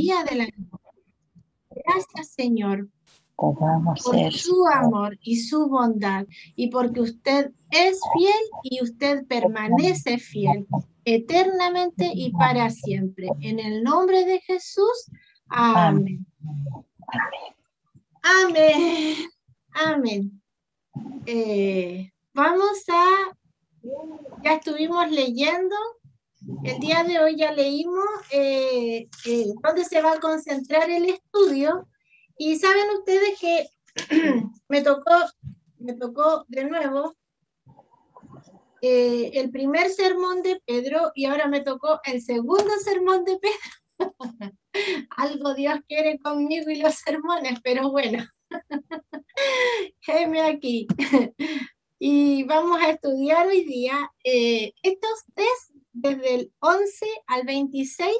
día de la noche. Gracias, Señor, Podamos por ser. su amor y su bondad, y porque usted es fiel y usted permanece fiel eternamente y para siempre. En el nombre de Jesús, amén. Amén. Amén. Vamos a, ya estuvimos leyendo, el día de hoy ya leímos dónde se va a concentrar el estudio, y saben ustedes que me tocó de nuevo el primer sermón de Pedro, y ahora me tocó el segundo sermón de Pedro. Algo Dios quiere conmigo y los sermones, pero bueno, heme aquí. Y vamos a estudiar hoy día estos test desde el 11 al 26,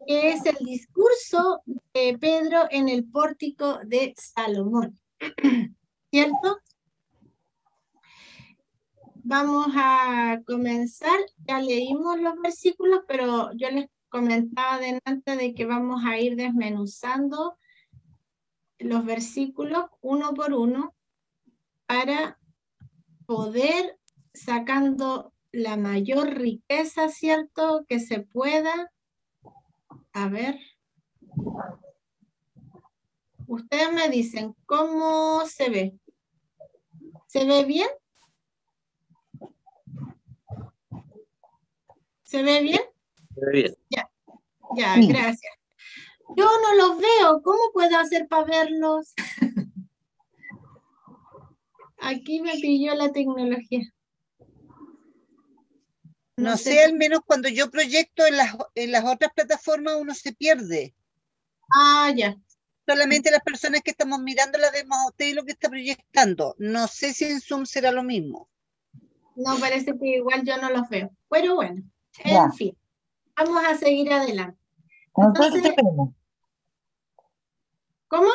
que es el discurso de Pedro en el pórtico de Salomón. ¿Cierto? Vamos a comenzar, ya leímos los versículos, pero yo les comentaba adelante de que vamos a ir desmenuzando los versículos uno por uno para poder sacando la mayor riqueza, ¿cierto?, que se pueda. A ver. Ustedes me dicen, ¿cómo se ve? ¿Se ve bien? ¿Se ve bien? Se ve bien. Ya, Sí. gracias. Yo no los veo, ¿cómo puedo hacer para verlos? Aquí me pilló la tecnología. No sé, al menos cuando yo proyecto en las otras plataformas uno se pierde. Ah, ya. Solamente las personas que estamos mirando la vemos a usted y lo que está proyectando. No sé si en Zoom será lo mismo. No, parece que igual yo no los veo. Pero bueno, Ya. en fin, vamos a seguir adelante. Nosotros Entonces, te vemos. ¿cómo?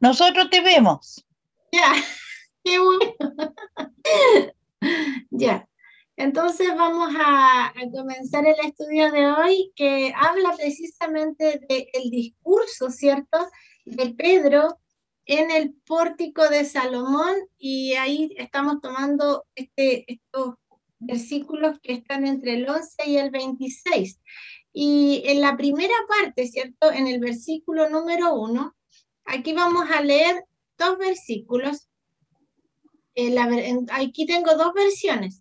Nosotros te vemos. Ya, qué bueno. Ya. Entonces vamos a comenzar el estudio de hoy, que habla precisamente del discurso, ¿cierto?, de Pedro en el pórtico de Salomón, y ahí estamos tomando estos versículos que están entre el 11 y el 26. Y en la primera parte, ¿cierto?, en el versículo número 1, aquí vamos a leer dos versículos. Aquí tengo dos versiones.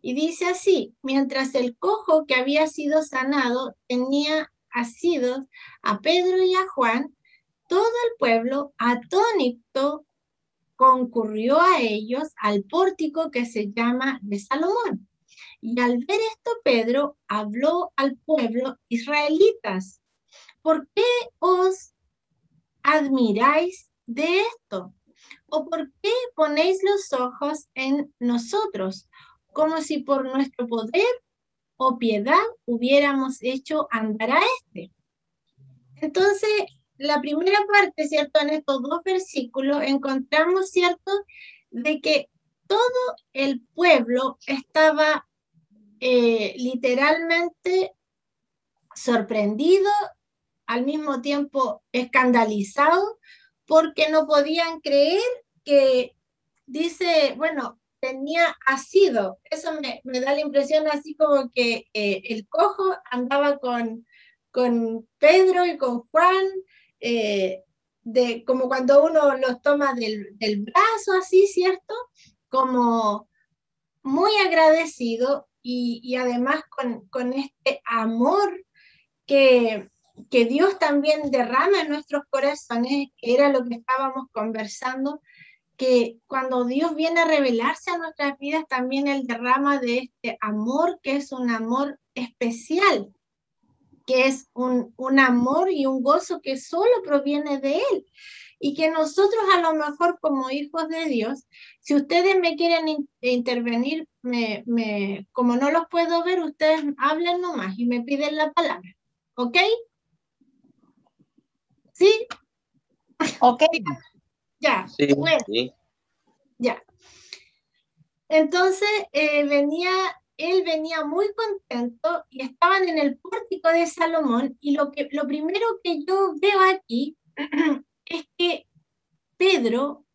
Y dice así: mientras el cojo que había sido sanado tenía asidos a Pedro y a Juan, todo el pueblo atónito concurrió a ellos al pórtico que se llama de Salomón. Y al ver esto, Pedro habló al pueblo: israelitas, ¿por qué os admiráis de esto? ¿O por qué ponéis los ojos en nosotros, como si por nuestro poder o piedad hubiéramos hecho andar a este? Entonces, la primera parte, ¿cierto?, en estos dos versículos encontramos, ¿cierto?, de que todo el pueblo estaba literalmente sorprendido, al mismo tiempo escandalizado, porque no podían creer que, dice, bueno, tenía asido. Eso me da la impresión así como que el cojo andaba con Pedro y con Juan, como cuando uno los toma del brazo, así, ¿cierto? Como muy agradecido, y además con este amor que Dios también derrama en nuestros corazones, que era lo que estábamos conversando, que cuando Dios viene a revelarse a nuestras vidas, también Él derrama de este amor, que es un amor especial, que es un amor y un gozo que solo proviene de Él. Y que nosotros, a lo mejor como hijos de Dios, si ustedes me quieren intervenir, como no los puedo ver, ustedes hablen nomás y me piden la palabra. ¿Ok? ¿Sí? Ok. Ya, Sí, bueno, sí. ya. Entonces venía él venía muy contento y estaban en el pórtico de Salomón, y lo primero que yo veo aquí es que Pedro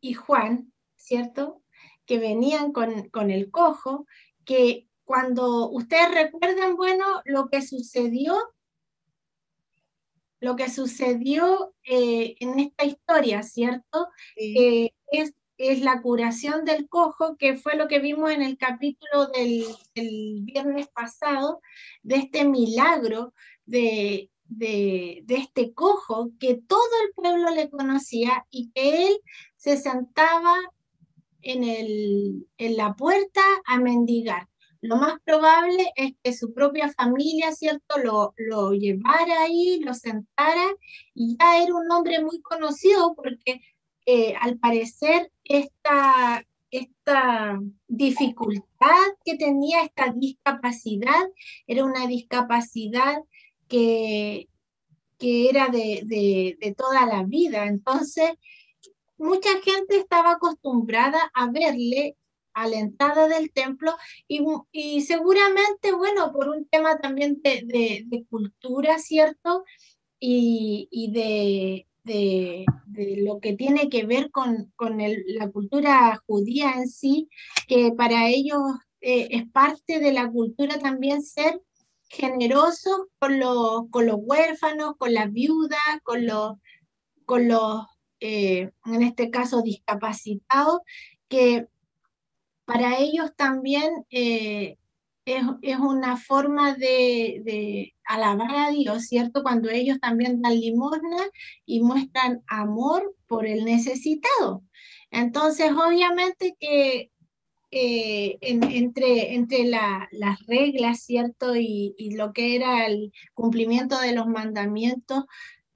y Juan, ¿cierto? Que venían con el cojo, que cuando ustedes recuerdan, bueno, lo que sucedió en esta historia, ¿cierto? Sí, Es la curación del cojo, que fue lo que vimos en el capítulo del viernes pasado, de este milagro de este cojo que todo el pueblo le conocía, y que él se sentaba en la puerta a mendigar. Lo más probable es que su propia familia, ¿cierto?, lo llevara ahí, lo sentara, y ya era un hombre muy conocido porque al parecer esta dificultad que tenía, esta discapacidad, era una discapacidad que, que era de toda la vida. Entonces, mucha gente estaba acostumbrada a verle a la entrada del templo, y seguramente, bueno, por un tema también de cultura, ¿cierto? Y de lo que tiene que ver con la cultura judía en sí, que para ellos es parte de la cultura también ser generosos con los huérfanos, con las viudas, con los en este caso, discapacitados, que para ellos también es una forma de alabar a Dios, ¿cierto? Cuando ellos también dan limosna y muestran amor por el necesitado. Entonces, obviamente que entre las reglas, ¿cierto? Y lo que era el cumplimiento de los mandamientos,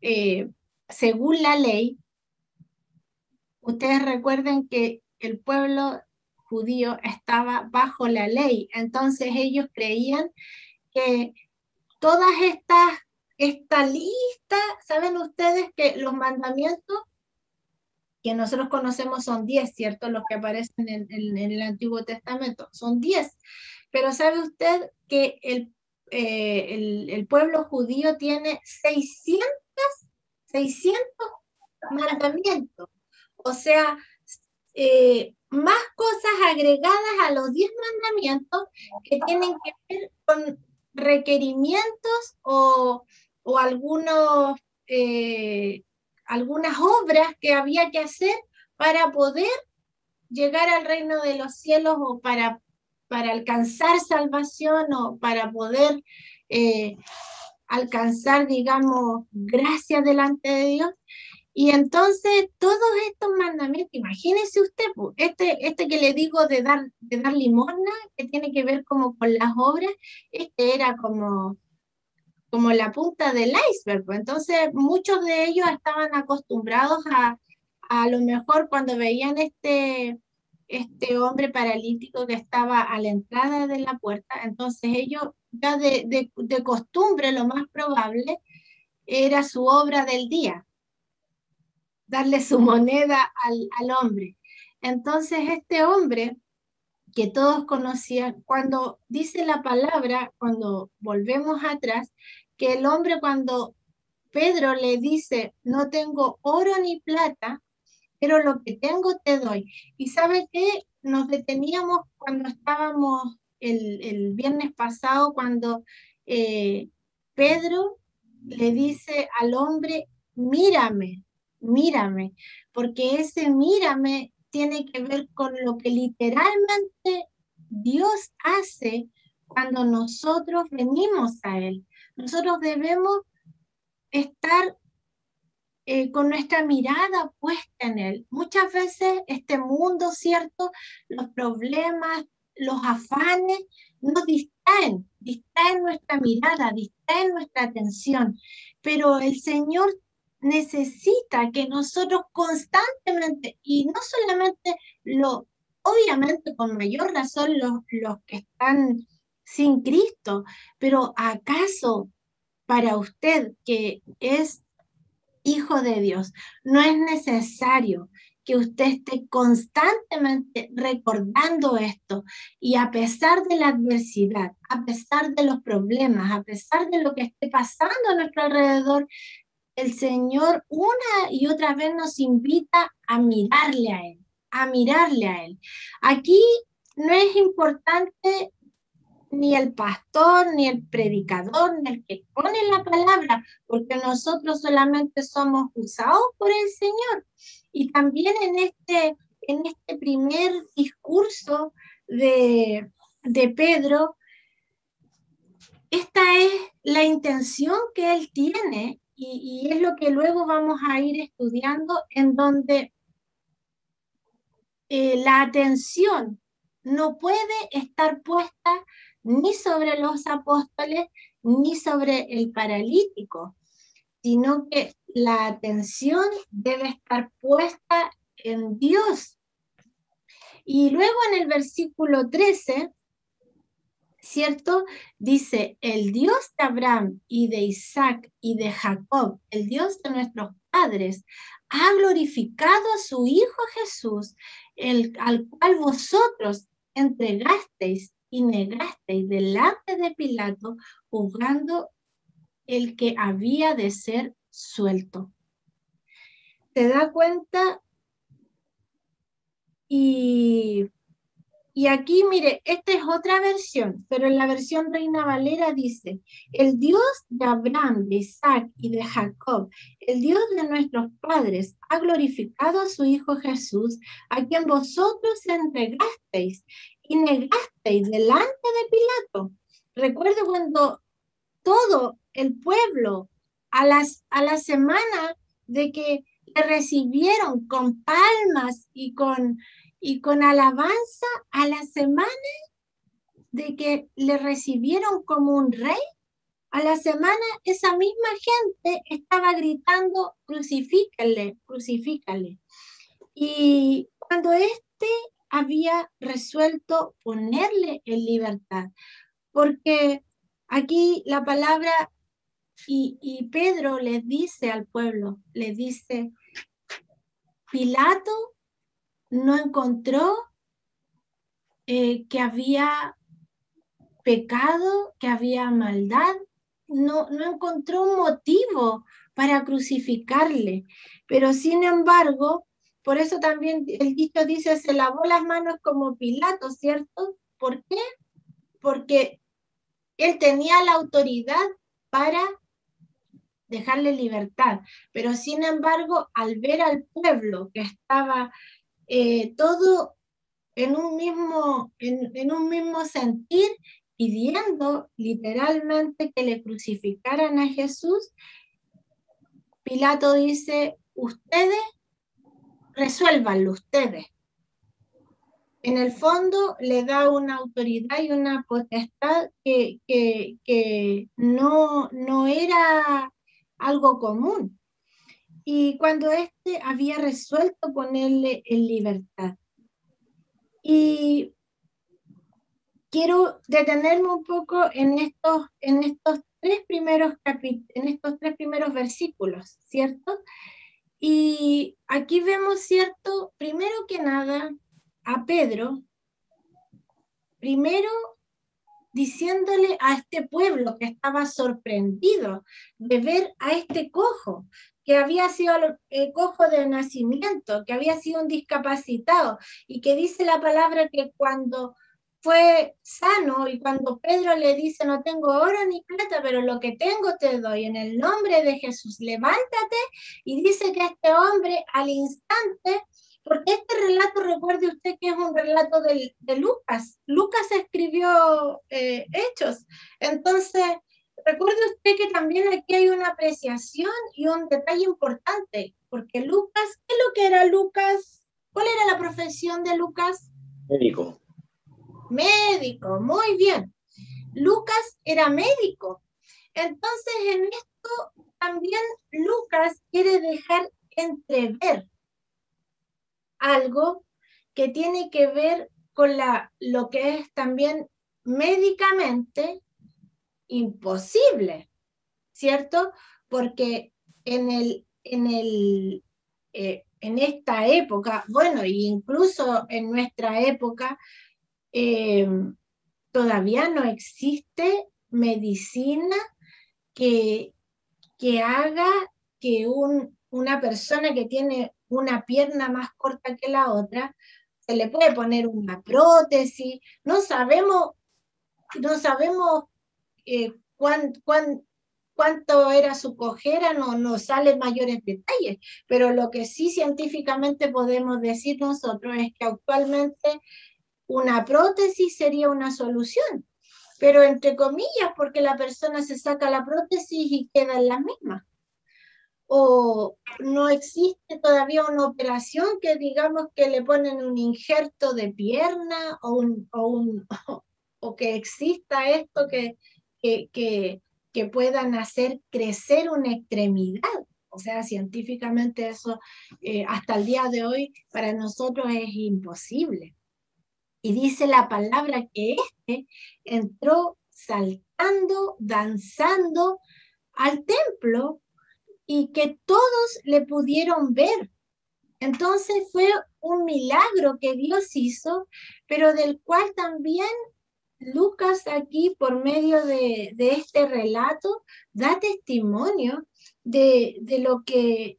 eh, según la ley, ustedes recuerden que el pueblo judío estaba bajo la ley, entonces ellos creían que todas esta lista, ¿saben ustedes que los mandamientos que nosotros conocemos son 10, ¿cierto? Los que aparecen en el Antiguo Testamento, son 10. Pero ¿sabe usted que el pueblo judío tiene 600 mandamientos? O sea, más cosas agregadas a los 10 mandamientos, que tienen que ver con requerimientos o algunas obras que había que hacer para poder llegar al reino de los cielos, o para alcanzar salvación, o para poder eh, alcanzar, digamos, gracia delante de Dios. Y entonces todos estos mandamientos, imagínese usted, este que le digo de dar limosna, que tiene que ver como con las obras, este era como la punta del iceberg, pues. Entonces muchos de ellos estaban acostumbrados a lo mejor cuando veían este hombre paralítico que estaba a la entrada de la puerta, entonces ellos ya de costumbre, lo más probable era su obra del día, darle su moneda al hombre. Entonces este hombre que todos conocían, cuando dice la palabra, cuando volvemos atrás, que el hombre, cuando Pedro le dice, no tengo oro ni plata, pero lo que tengo te doy. Y sabe qué, nos deteníamos cuando estábamos el viernes pasado, cuando Pedro le dice al hombre, mírame, mírame, porque ese mírame tiene que ver con lo que literalmente Dios hace cuando nosotros venimos a Él. Nosotros debemos estar con nuestra mirada puesta en Él. Muchas veces este mundo, ¿cierto? Los problemas, los afanes nos distraen nuestra mirada, distraen nuestra atención, pero el Señor necesita que nosotros constantemente, y no solamente obviamente con mayor razón los que están sin Cristo, pero ¿acaso para usted, que es hijo de Dios, no es necesario que usted esté constantemente recordando esto y a pesar de la adversidad, a pesar de los problemas, a pesar de lo que esté pasando a nuestro alrededor, el Señor una y otra vez nos invita a mirarle a Él, a mirarle a Él. Aquí no es importante ni el pastor, ni el predicador, ni el que pone la palabra, porque nosotros solamente somos usados por el Señor. Y también en este primer discurso de Pedro, esta es la intención que él tiene y es lo que luego vamos a ir estudiando, en donde la atención no puede estar puesta ni sobre los apóstoles ni sobre el paralítico, sino que la atención debe estar puesta en Dios. Y luego en el versículo 13, ¿cierto? Dice, el Dios de Abraham y de Isaac y de Jacob, el Dios de nuestros padres, ha glorificado a su Hijo Jesús, al cual vosotros entregasteis y negasteis delante de Pilato, juzgando el que había de ser suelto. ¿Te da cuenta? Y aquí, mire, esta es otra versión, pero en la versión Reina Valera dice, el Dios de Abraham, de Isaac y de Jacob, el Dios de nuestros padres, ha glorificado a su Hijo Jesús, a quien vosotros entregasteis y negasteis delante de Pilato. Recuerdo cuando todo el pueblo a la semana de que le recibieron con palmas y con alabanza, a la semana de que le recibieron como un rey, a la semana esa misma gente estaba gritando, crucifícale, crucifícale. Y cuando había resuelto ponerle en libertad, porque aquí la palabra y Pedro les dice al pueblo, les dice, Pilato no encontró que había pecado, que había maldad, no encontró un motivo para crucificarle, pero sin embargo, por eso también el dicho dice, se lavó las manos como Pilato, ¿cierto? ¿Por qué? Porque él tenía la autoridad para dejarle libertad, pero sin embargo, al ver al pueblo que estaba todo en un mismo sentir, pidiendo literalmente que le crucificaran a Jesús, Pilato dice, ustedes, resuélvanlo ustedes. En el fondo le da una autoridad y una potestad que no era algo común. Y cuando había resuelto ponerle en libertad. Y quiero detenerme un poco en estos tres primeros versículos, ¿cierto? Y aquí vemos, ¿cierto? Primero que nada, a Pedro, primero diciéndole a este pueblo que estaba sorprendido de ver a este cojo, que había sido cojo de nacimiento, que había sido un discapacitado, y que dice la palabra que cuando fue sano y cuando Pedro le dice, no tengo oro ni plata, pero lo que tengo te doy, en el nombre de Jesús, levántate, y dice que este hombre al instante, porque este relato, recuerde usted que es un relato de Lucas. Lucas escribió Hechos. Entonces, recuerde usted que también aquí hay una apreciación y un detalle importante, porque Lucas, ¿qué es lo que era Lucas? ¿Cuál era la profesión de Lucas? Médico. Médico, muy bien. Lucas era médico. Entonces, en esto también Lucas quiere dejar entrever algo que tiene que ver con lo que es también médicamente imposible, ¿cierto? Porque en esta época, bueno, e incluso en nuestra época, todavía no existe medicina que, que haga que una persona que tiene una pierna más corta que la otra, se le puede poner una prótesis, no sabemos cuánto era su cojera, no salen mayores detalles, pero lo que sí científicamente podemos decir nosotros es que actualmente una prótesis sería una solución, pero entre comillas, porque la persona se saca la prótesis y queda en la misma. O no existe todavía una operación que digamos que le ponen un injerto de pierna o que exista esto que, que, que puedan hacer crecer una extremidad. O sea, científicamente eso hasta el día de hoy para nosotros es imposible. Y dice la palabra que entró saltando, danzando al templo y que todos le pudieron ver. Entonces fue un milagro que Dios hizo, pero del cual también Lucas aquí, por medio de este relato, da testimonio de lo que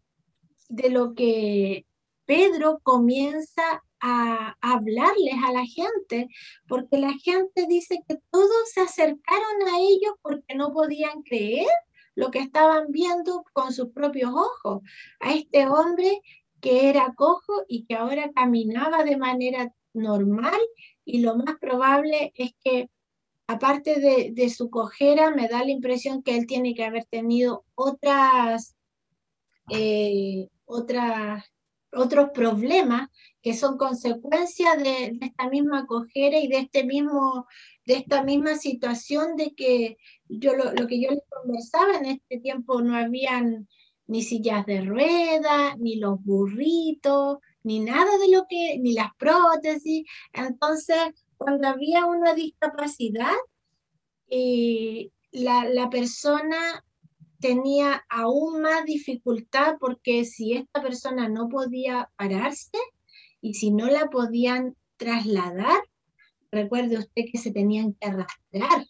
Pedro comienza a hablarles a la gente, porque la gente dice que todos se acercaron a ellos porque no podían creer lo que estaban viendo con sus propios ojos, a este hombre que era cojo y que ahora caminaba de manera normal, y lo más probable es que aparte de su cojera, me da la impresión que él tiene que haber tenido otros problemas que son consecuencia de esta misma cojera y de esta misma situación de que lo que yo les conversaba, en este tiempo no habían ni sillas de ruedas, ni los burritos, ni nada de ni las prótesis. Entonces, cuando había una discapacidad, la persona tenía aún más dificultad, porque si esta persona no podía pararse y si no la podían trasladar, recuerde usted que se tenían que arrastrar.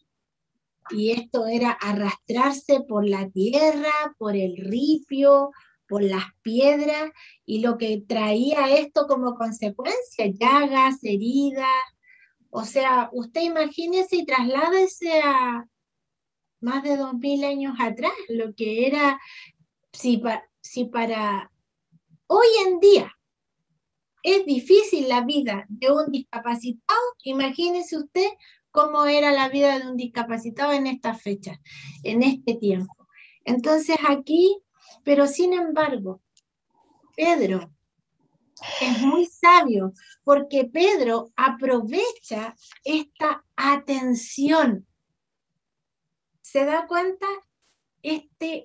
Y esto era arrastrarse por la tierra, por el ripio, por las piedras, y lo que traía esto como consecuencia, llagas, heridas. O sea, usted imagínese y trasládese a más de 2000 años atrás, lo que era, si para hoy en día es difícil la vida de un discapacitado, imagínese usted cómo era la vida de un discapacitado en estas fechas, en este tiempo. Entonces aquí, pero sin embargo, Pedro es muy sabio, porque Pedro aprovecha esta atención. ¿Se da cuenta?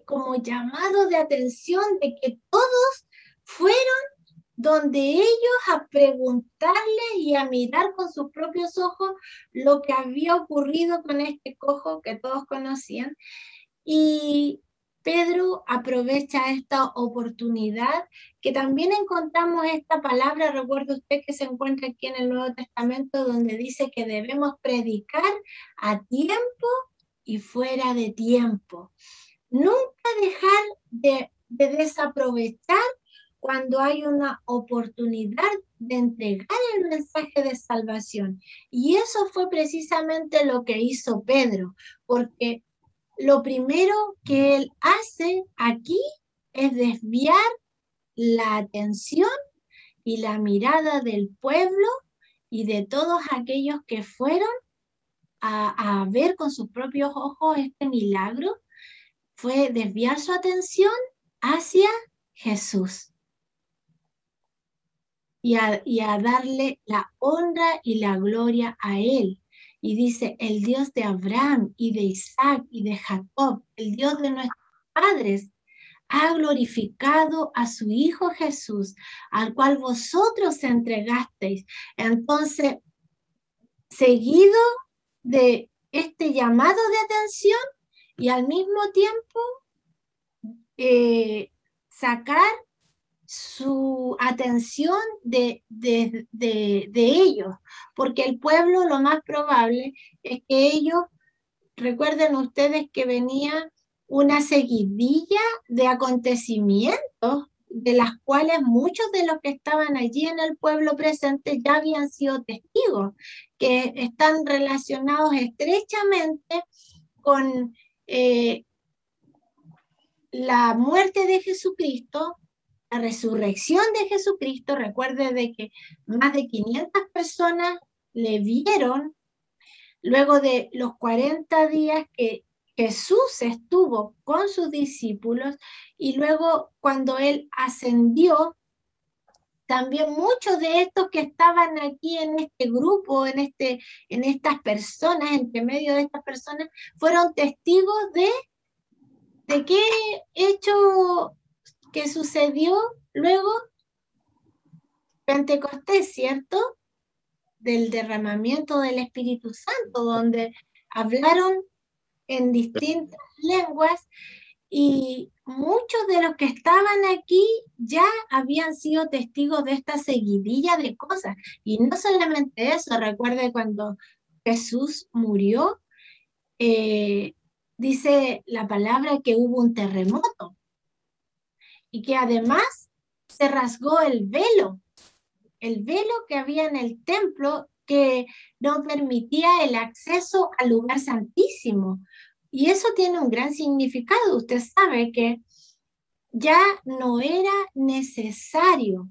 Como llamado de atención de que todos fueron donde ellos a preguntarle y a mirar con sus propios ojos lo que había ocurrido con este cojo que todos conocían. Y Pedro aprovecha esta oportunidad, que también encontramos esta palabra, recuerde usted que se encuentra aquí en el Nuevo Testamento, donde dice que debemos predicar a tiempo y fuera de tiempo. Nunca dejar de desaprovechar cuando hay una oportunidad de entregar el mensaje de salvación. Y eso fue precisamente lo que hizo Pedro, porque lo primero que él hace aquí es desviar la atención y la mirada del pueblo y de todos aquellos que fueron a ver con sus propios ojos este milagro. Fue desviar su atención hacia Jesús y a darle la honra y la gloria a Él. Y dice, el Dios de Abraham y de Isaac y de Jacob, el Dios de nuestros padres, ha glorificado a su Hijo Jesús, al cual vosotros entregasteis. Entonces, seguido de este llamado de atención y al mismo tiempo sacar su atención de ellos, porque el pueblo lo más probable es que ellos, recuerden ustedes que venía una seguidilla de acontecimientos de las cuales muchos de los que estaban allí en el pueblo presente ya habían sido testigos, que están relacionados estrechamente con la muerte de Jesucristo, la resurrección de Jesucristo. Recuerde de que más de 500 personas le vieron luego de los 40 días que Jesús estuvo con sus discípulos, y luego cuando él ascendió, también muchos de estos que estaban aquí en este grupo, en estas personas, entre medio de estas personas, fueron testigos de qué hecho que sucedió luego Pentecostés, ¿cierto? Del derramamiento del Espíritu Santo, donde hablaron en distintas lenguas, y muchos de los que estaban aquí ya habían sido testigos de esta seguidilla de cosas. Y no solamente eso, recuerde cuando Jesús murió, dice la palabra que hubo un terremoto y que además se rasgó el velo que había en el templo, que no permitía el acceso al lugar santísimo. Y eso tiene un gran significado. Usted sabe que ya no era necesario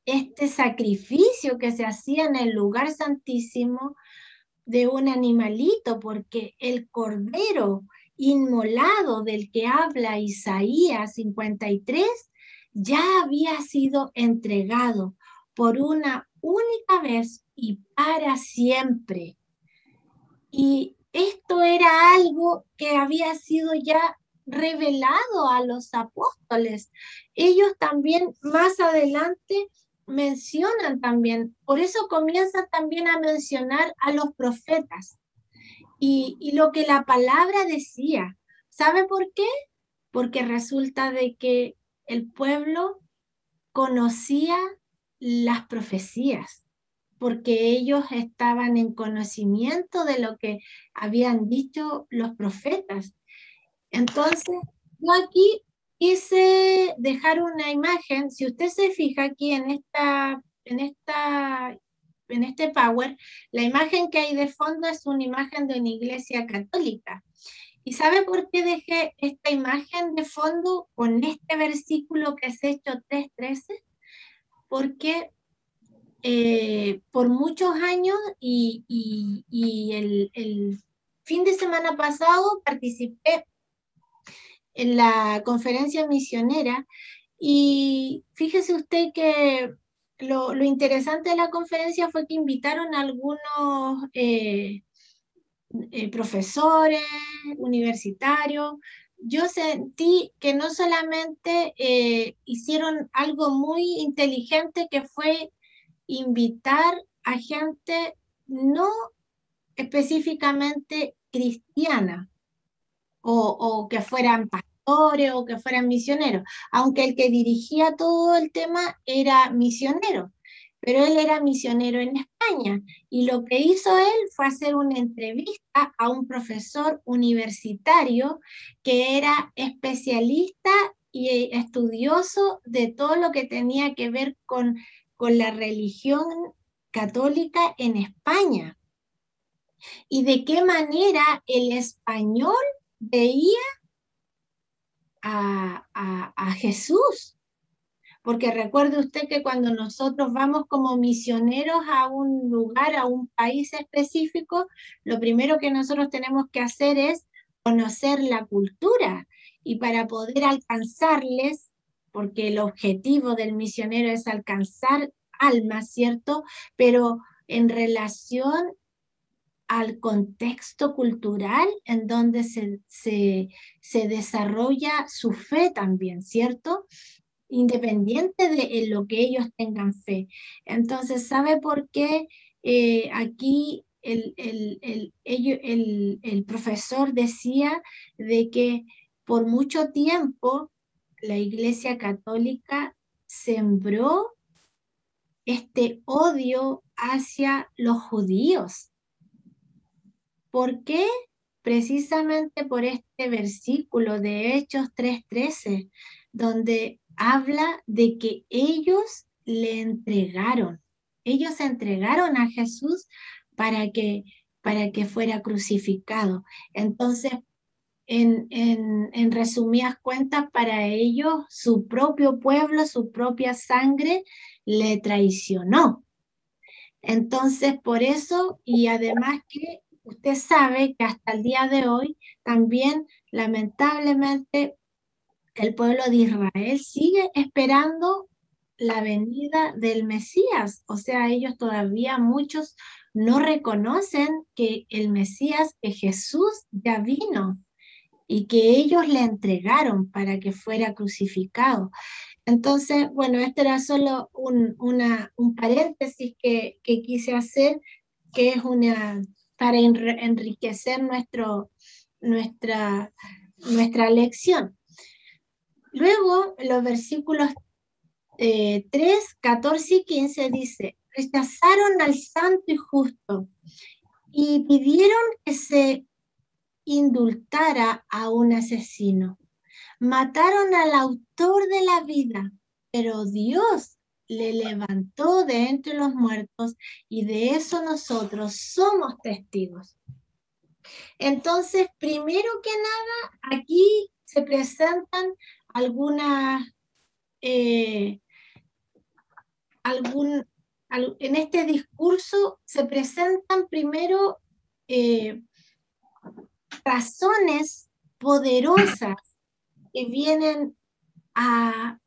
este sacrificio que se hacía en el lugar santísimo de un animalito, porque el cordero inmolado del que habla Isaías 53 ya había sido entregado por una única vez y para siempre. Y esto era algo que había sido ya revelado a los apóstoles. Ellos también más adelante mencionan también, por eso comienzan también a mencionar a los profetas y lo que la palabra decía. ¿Sabe por qué? Porque resulta de que el pueblo conocía las profecías, porque ellos estaban en conocimiento de lo que habían dicho los profetas. Entonces, yo aquí quise dejar una imagen. Si usted se fija aquí en este Power, la imagen que hay de fondo es una imagen de una iglesia católica. ¿Y sabe por qué dejé esta imagen de fondo con este versículo que es Hechos 3:13? Porque por muchos años y el fin de semana pasado participé en la conferencia misionera, y fíjese usted que lo interesante de la conferencia fue que invitaron a algunos profesores universitarios. Yo sentí que no solamente hicieron algo muy inteligente, que fue invitar a gente no específicamente cristiana, o que fueran pastores o que fueran misioneros, aunque el que dirigía todo el tema era misionero, pero él era misionero en España, y lo que hizo él fue hacer una entrevista a un profesor universitario que era especialista y estudioso de todo lo que tenía que ver con la religión católica en España, y de qué manera el español veía a Jesús. Porque recuerde usted que cuando nosotros vamos como misioneros a un lugar, a un país específico, lo primero que nosotros tenemos que hacer es conocer la cultura, y para poder alcanzarles, porque el objetivo del misionero es alcanzar almas, ¿cierto? Pero en relación al contexto cultural en donde se desarrolla su fe también, ¿cierto? Independiente de en lo que ellos tengan fe. Entonces, ¿sabe por qué aquí el profesor decía de que por mucho tiempo la Iglesia Católica sembró este odio hacia los judíos. ¿Por qué? Precisamente por este versículo de Hechos 3:13, donde habla de que ellos entregaron a Jesús para que fuera crucificado. Entonces, en resumidas cuentas, para ellos, su propio pueblo, su propia sangre, le traicionó. Entonces, por eso, y además que usted sabe que hasta el día de hoy, también, lamentablemente, el pueblo de Israel sigue esperando la venida del Mesías. O sea, ellos todavía, muchos, no reconocen que el Mesías, que Jesús ya vino y que ellos le entregaron para que fuera crucificado. Entonces, bueno, este era solo un paréntesis que quise hacer, que es para enriquecer nuestra lección. Luego, los versículos 3, 14 y 15 dice: rechazaron al santo y justo y pidieron que se indultara a un asesino. Mataron al autor de la vida, pero Dios le levantó de entre los muertos y de eso nosotros somos testigos. Entonces, primero que nada, aquí se presentan en este discurso se presentan primero razones poderosas que vienen al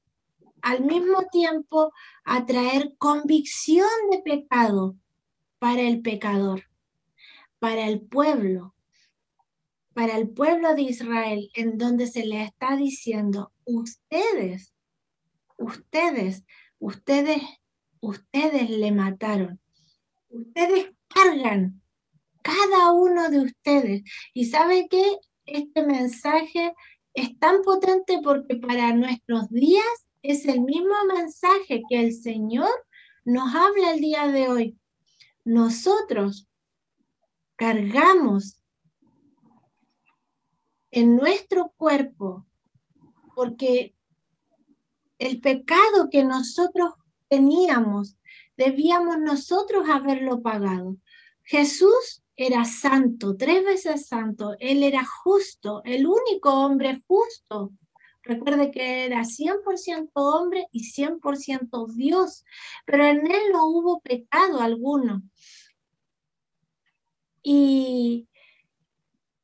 mismo tiempo a traer convicción de pecado para el pecador, para el pueblo de Israel, en donde se le está diciendo: ustedes le mataron, ustedes cargan, cada uno de ustedes. ¿Y sabe qué? Este mensaje es tan potente porque para nuestros días es el mismo mensaje que el Señor nos habla el día de hoy. Nosotros cargamos en nuestro cuerpo, porque el pecado que nosotros teníamos, debíamos nosotros haberlo pagado. Jesús era santo, 3 veces santo. Él era justo, el único hombre justo. Recuerde que era 100% hombre y 100% Dios, pero en él no hubo pecado alguno. Y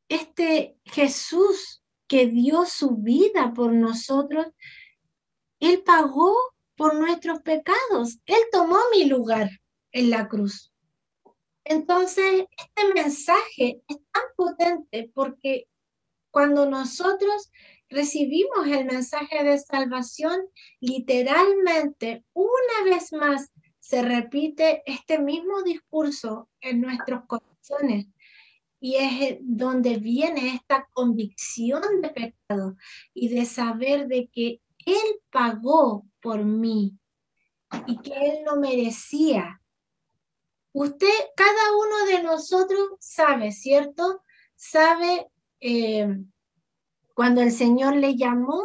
este Jesús que dio su vida por nosotros, Él pagó por nuestros pecados. Él tomó mi lugar en la cruz. Entonces, este mensaje es tan potente porque cuando nosotros recibimos el mensaje de salvación, literalmente, una vez más, se repite este mismo discurso en nuestros corazones. Y es donde viene esta convicción de pecado y de saber de que Él pagó por mí y que Él lo merecía. Usted, cada uno de nosotros sabe, ¿cierto? Sabe cuando el Señor le llamó,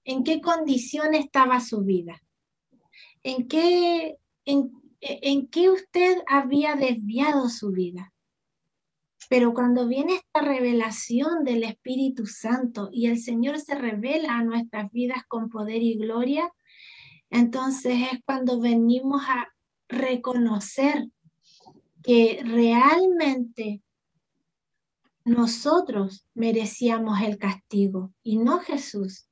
en qué condición estaba su vida, en qué usted había desviado su vida. Pero cuando viene esta revelación del Espíritu Santo y el Señor se revela a nuestras vidas con poder y gloria, entonces es cuando venimos a reconocer que realmente nosotros merecíamos el castigo y no Jesús.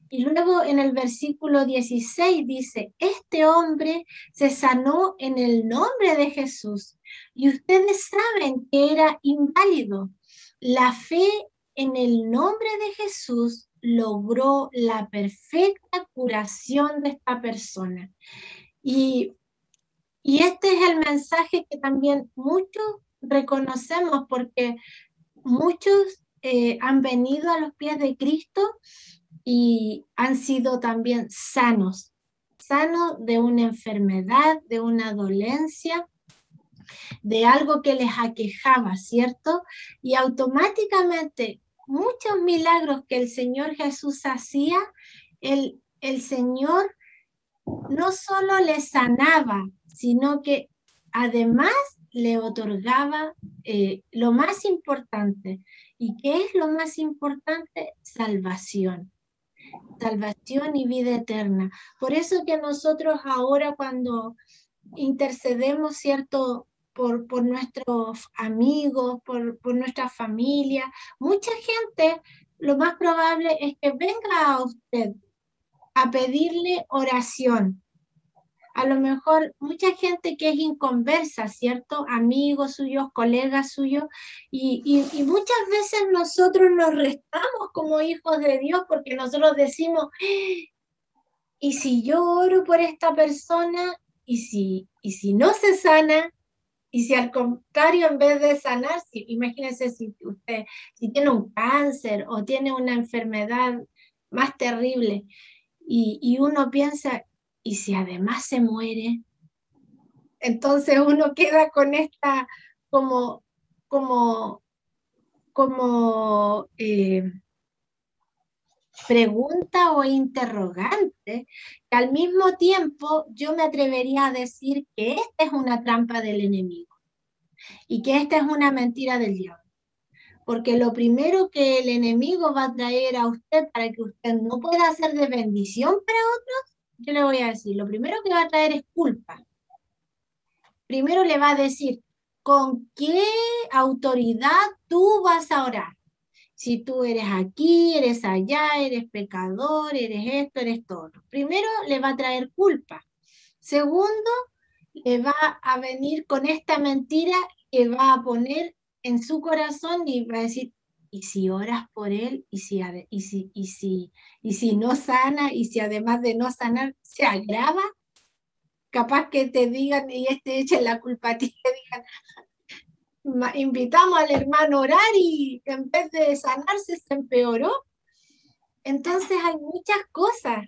Y luego en el versículo 16 dice: este hombre se sanó en el nombre de Jesús. Y ustedes saben que era inválido. La fe en el nombre de Jesús logró la perfecta curación de esta persona. Y este es el mensaje que también muchos reconocemos, porque muchos han venido a los pies de Cristo y han sido también sanos de una enfermedad, de una dolencia, de algo que les aquejaba, ¿cierto? Y automáticamente muchos milagros que el Señor Jesús hacía, el Señor no solo le sanaba, sino que además le otorgaba lo más importante. ¿Y qué es lo más importante? Salvación y vida eterna. Por eso que nosotros ahora cuando intercedemos, ¿cierto? Por nuestros amigos, por nuestra familia, mucha gente, lo más probable es que venga a usted a pedirle oración. A lo mejor mucha gente que es inconversa, ¿cierto? Amigos suyos, colegas suyos, y muchas veces nosotros nos restamos como hijos de Dios porque nosotros decimos, ¿y si yo oro por esta persona? ¿Y si no se sana? Y si al contrario, en vez de sanar, imagínense si usted si tiene un cáncer o tiene una enfermedad más terrible y uno piensa, ¿y si además se muere? Entonces uno queda con esta como, como, como pregunta o interrogante, que al mismo tiempo yo me atrevería a decir que esta es una trampa del enemigo y que esta es una mentira del diablo. Porque lo primero que el enemigo va a traer a usted para que usted no pueda hacer de bendición para otros, yo le voy a decir, lo primero que va a traer es culpa. Primero le va a decir, ¿con qué autoridad tú vas a orar? Si tú eres aquí, eres allá, eres pecador, eres esto, eres todo. Primero le va a traer culpa. Segundo, le va a venir con esta mentira que va a poner en su corazón y va a decir, ¿y si oras por él? ¿Y si no sana? ¿Y si además de no sanar se agrava? Capaz que te digan y echen la culpa a ti, que digan, invitamos al hermano a orar y en vez de sanarse se empeoró. Entonces hay muchas cosas.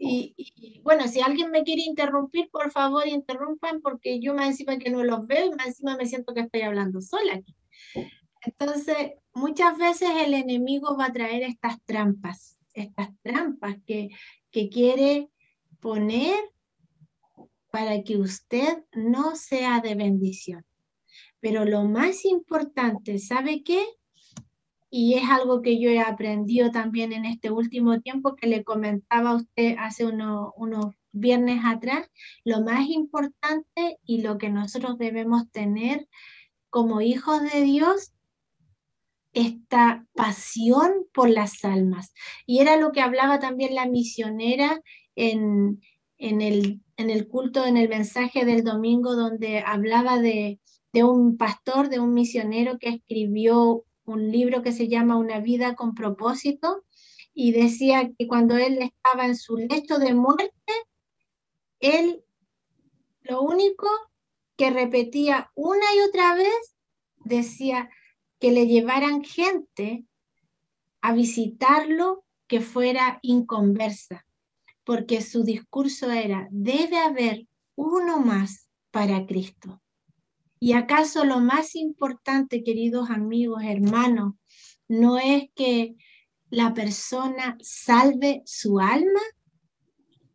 Y bueno, si alguien me quiere interrumpir, por favor interrumpan, porque yo más encima que no los veo y más encima me siento que estoy hablando sola aquí. Entonces, muchas veces el enemigo va a traer estas trampas que quiere poner para que usted no sea de bendición. Pero lo más importante, ¿sabe qué? Y es algo que yo he aprendido también en este último tiempo que le comentaba a usted hace unos viernes atrás, lo más importante y lo que nosotros debemos tener como hijos de Dios, esta pasión por las almas. Y era lo que hablaba también la misionera en el culto, en el mensaje del domingo, donde hablaba de un pastor, de un misionero que escribió un libro que se llama Una vida con propósito, y decía que cuando él estaba en su lecho de muerte, él lo único que repetía una y otra vez, decía que le llevaran gente a visitarlo que fuera inconversa, porque su discurso era, debe haber uno más para Cristo. ¿Y acaso lo más importante, queridos amigos, hermanos, no es que la persona salve su alma?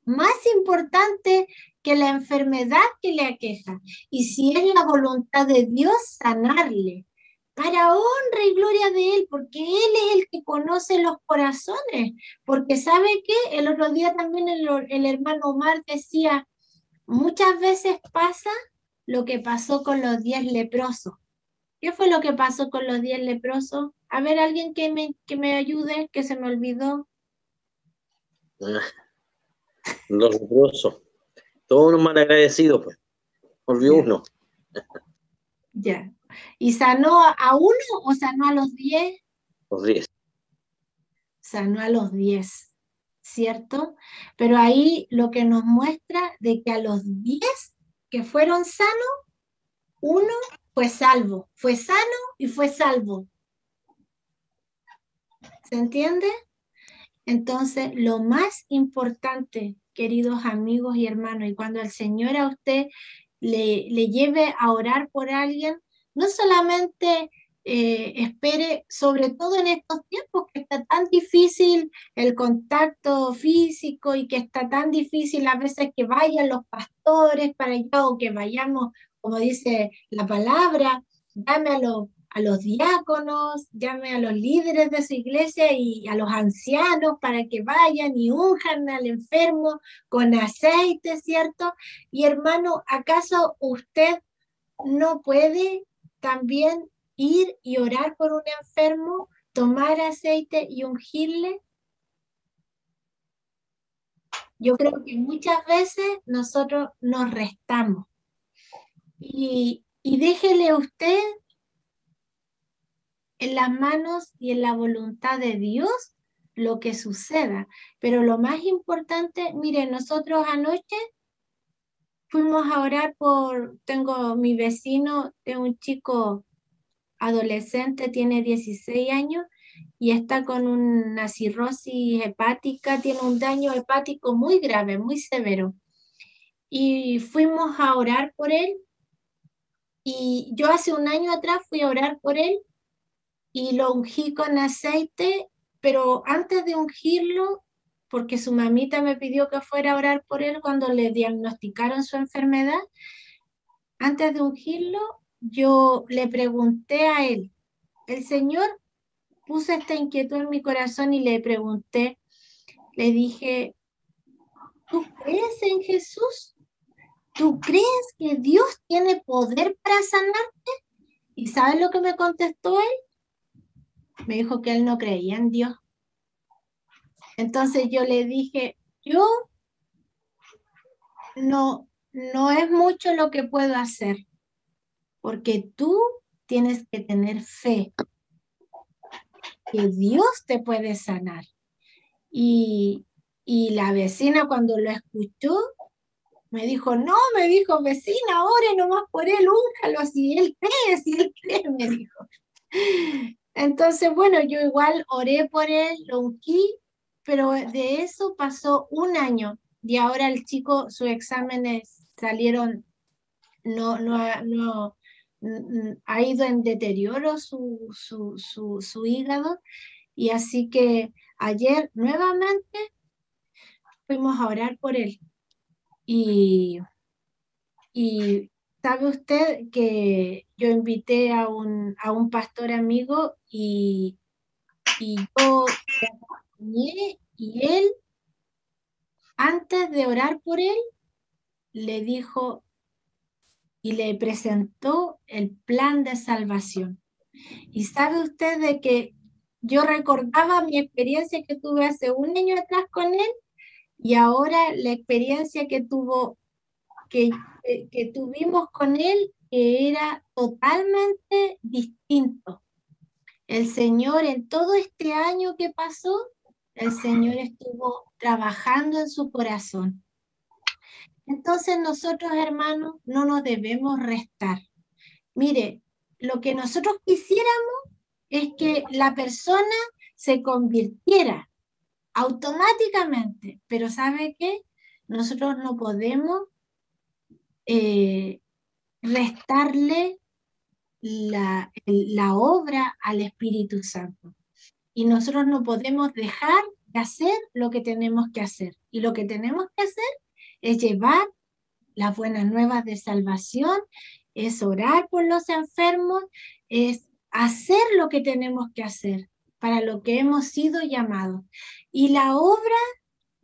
Más importante que la enfermedad que le aqueja. Y si es la voluntad de Dios, sanarle para honra y gloria de Él, porque Él es el que conoce los corazones. Porque ¿sabe qué? El otro día también el hermano Omar decía, muchas veces pasa lo que pasó con los 10 leprosos. ¿Qué fue lo que pasó con los 10 leprosos? A ver, alguien que me ayude, que se me olvidó. Los leprosos. Todos unos malagradecidos, pues. Olvidó uno. Ya. ¿Y sanó a uno o sanó a los 10? Los 10. Sanó a los 10, ¿cierto? Pero ahí lo que nos muestra de que a los 10 que fueron sanos, uno fue salvo, fue sano y fue salvo. ¿Se entiende? Entonces, lo más importante, queridos amigos y hermanos, y cuando el Señor a usted le lleve a orar por alguien, no solamente espere, sobre todo en estos tiempos que está tan difícil el contacto físico y que está tan difícil a veces que vayan los pastores para allá o que vayamos, como dice la palabra, llame a los diáconos, llame a los líderes de su iglesia y a los ancianos para que vayan y unjan al enfermo con aceite, ¿cierto? Y hermano, ¿acaso usted no puede también ir y orar por un enfermo, tomar aceite y ungirle? Yo creo que muchas veces nosotros nos restamos. Y déjele usted en las manos y en la voluntad de Dios lo que suceda. Pero lo más importante, mire, nosotros anoche fuimos a orar tengo mi vecino, es un chico adolescente, tiene 16 años y está con una cirrosis hepática, tiene un daño hepático muy grave, muy severo. Y fuimos a orar por él y yo hace un año atrás fui a orar por él y lo ungí con aceite, pero antes de ungirlo, porque su mamita me pidió que fuera a orar por él cuando le diagnosticaron su enfermedad, antes de ungirlo, yo le pregunté a él, el Señor puso esta inquietud en mi corazón y le pregunté, le dije, ¿tú crees en Jesús? ¿Tú crees que Dios tiene poder para sanarte? ¿Y sabes lo que me contestó él? Me dijo que él no creía en Dios. Entonces yo le dije, yo no es mucho lo que puedo hacer, porque tú tienes que tener fe, que Dios te puede sanar. Y, y la vecina cuando lo escuchó, me dijo, no, me dijo, vecina, ore nomás por él, úngalo, si él cree, me dijo. Entonces, bueno, yo igual oré por él, lo ungí, pero de eso pasó un año y ahora el chico, sus exámenes salieron, no ha ido en deterioro su hígado y así que ayer nuevamente fuimos a orar por él y sabe usted que yo invité a un pastor amigo y yo le acompañé y él, antes de orar por él, le dijo y le presentó el plan de salvación. Y sabe usted de que yo recordaba mi experiencia que tuve hace un año atrás con él y ahora la experiencia que tuvimos con él, que era totalmente distinto. El Señor en todo este año que pasó, el Señor estuvo trabajando en su corazón. Entonces nosotros, hermanos, no nos debemos restar. Mire, lo que nosotros quisiéramos es que la persona se convirtiera automáticamente, pero ¿sabe qué? Nosotros no podemos restarle la obra al Espíritu Santo. Y nosotros no podemos dejar de hacer lo que tenemos que hacer. Y lo que tenemos que hacer es llevar las buenas nuevas de salvación, es orar por los enfermos, es hacer lo que tenemos que hacer para lo que hemos sido llamados. Y la obra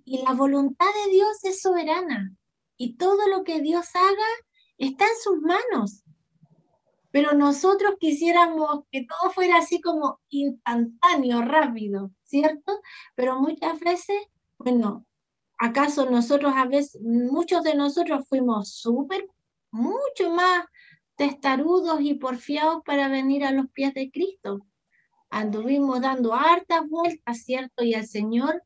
y la voluntad de Dios es soberana. Y todo lo que Dios haga está en sus manos. Pero nosotros quisiéramos que todo fuera así como instantáneo, rápido, ¿cierto? Pero muchas veces, bueno, ¿acaso nosotros a veces, muchos de nosotros fuimos mucho más testarudos y porfiados para venir a los pies de Cristo? Anduvimos dando hartas vueltas, ¿cierto? Y el Señor,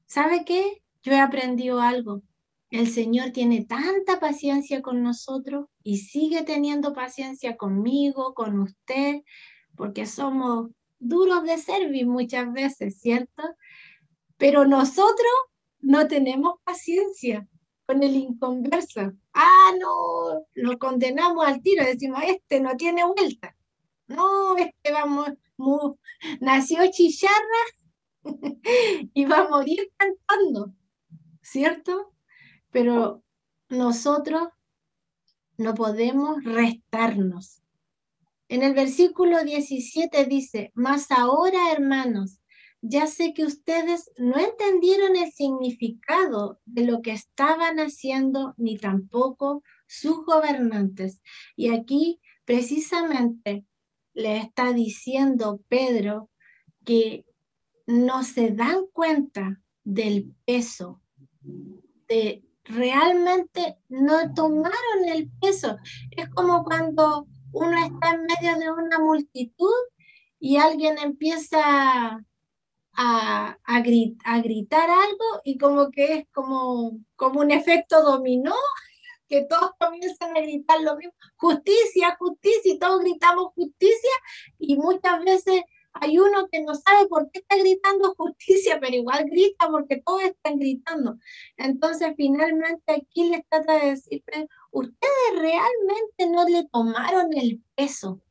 ¿sabe qué? Yo he aprendido algo. El Señor tiene tanta paciencia con nosotros y sigue teniendo paciencia conmigo, con usted, porque somos duros de servir muchas veces, ¿cierto? Pero nosotros no tenemos paciencia con el inconverso. Ah, no, lo condenamos al tiro, decimos, este no tiene vuelta. No, este nació chillarra y va a morir cantando, ¿cierto? Pero nosotros no podemos restarnos. En el versículo 17 dice, mas ahora, hermanos, ya sé que ustedes no entendieron el significado de lo que estaban haciendo, ni tampoco sus gobernantes. Y aquí precisamente le está diciendo Pedro que no se dan cuenta del peso, de realmente no tomaron el peso. Es como cuando uno está en medio de una multitud y alguien empieza a gritar algo y como que es como un efecto dominó, que todos comienzan a gritar lo mismo, justicia, justicia, y todos gritamos justicia, y muchas veces hay uno que no sabe por qué está gritando justicia, pero igual grita porque todos están gritando. Entonces, finalmente aquí les trata de decir, pero ustedes realmente no le tomaron el peso,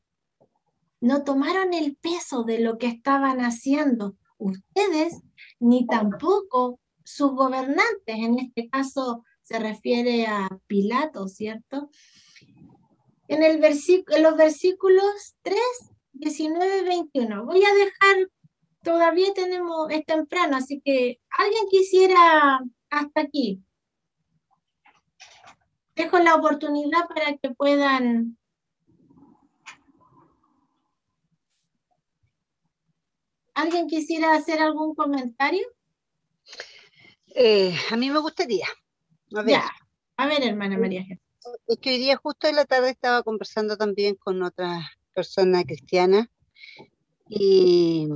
no tomaron el peso de lo que estaban haciendo ustedes, ni tampoco sus gobernantes. En este caso se refiere a Pilato, ¿cierto? En los versículos 3, 19 y 21. Voy a dejar, todavía es temprano, así que alguien quisiera hasta aquí. Dejo la oportunidad para que puedan. ¿Alguien quisiera hacer algún comentario? A mí me gustaría. A ver, Ya, a ver, hermana María Jesús. es que hoy día justo en la tarde estaba conversando también con otra persona cristiana y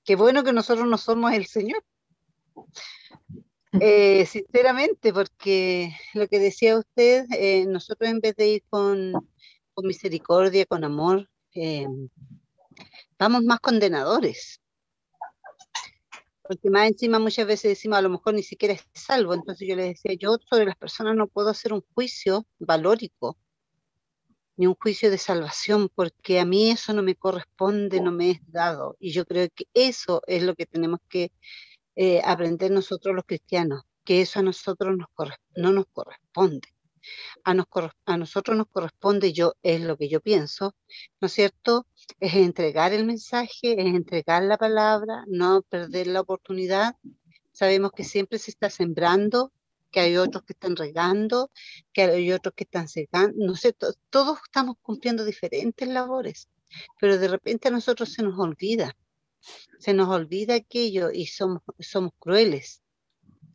qué bueno que nosotros no somos el Señor. Sinceramente, porque lo que decía usted, nosotros en vez de ir con misericordia, con amor, vamos más condenadores. Porque más encima muchas veces decimos, a lo mejor ni siquiera es salvo. Entonces yo le decía, yo sobre las personas no puedo hacer un juicio valórico, ni un juicio de salvación, porque a mí eso no me corresponde, no me es dado. Y yo creo que eso es lo que tenemos que aprender nosotros los cristianos, que eso a nosotros no nos corresponde. A nosotros nos corresponde, es lo que yo pienso, ¿no es cierto? Es entregar el mensaje, es entregar la palabra, no perder la oportunidad. Sabemos que siempre se está sembrando, que hay otros que están regando, que hay otros que están secando, no sé, todos estamos cumpliendo diferentes labores, pero de repente a nosotros se nos olvida aquello y somos crueles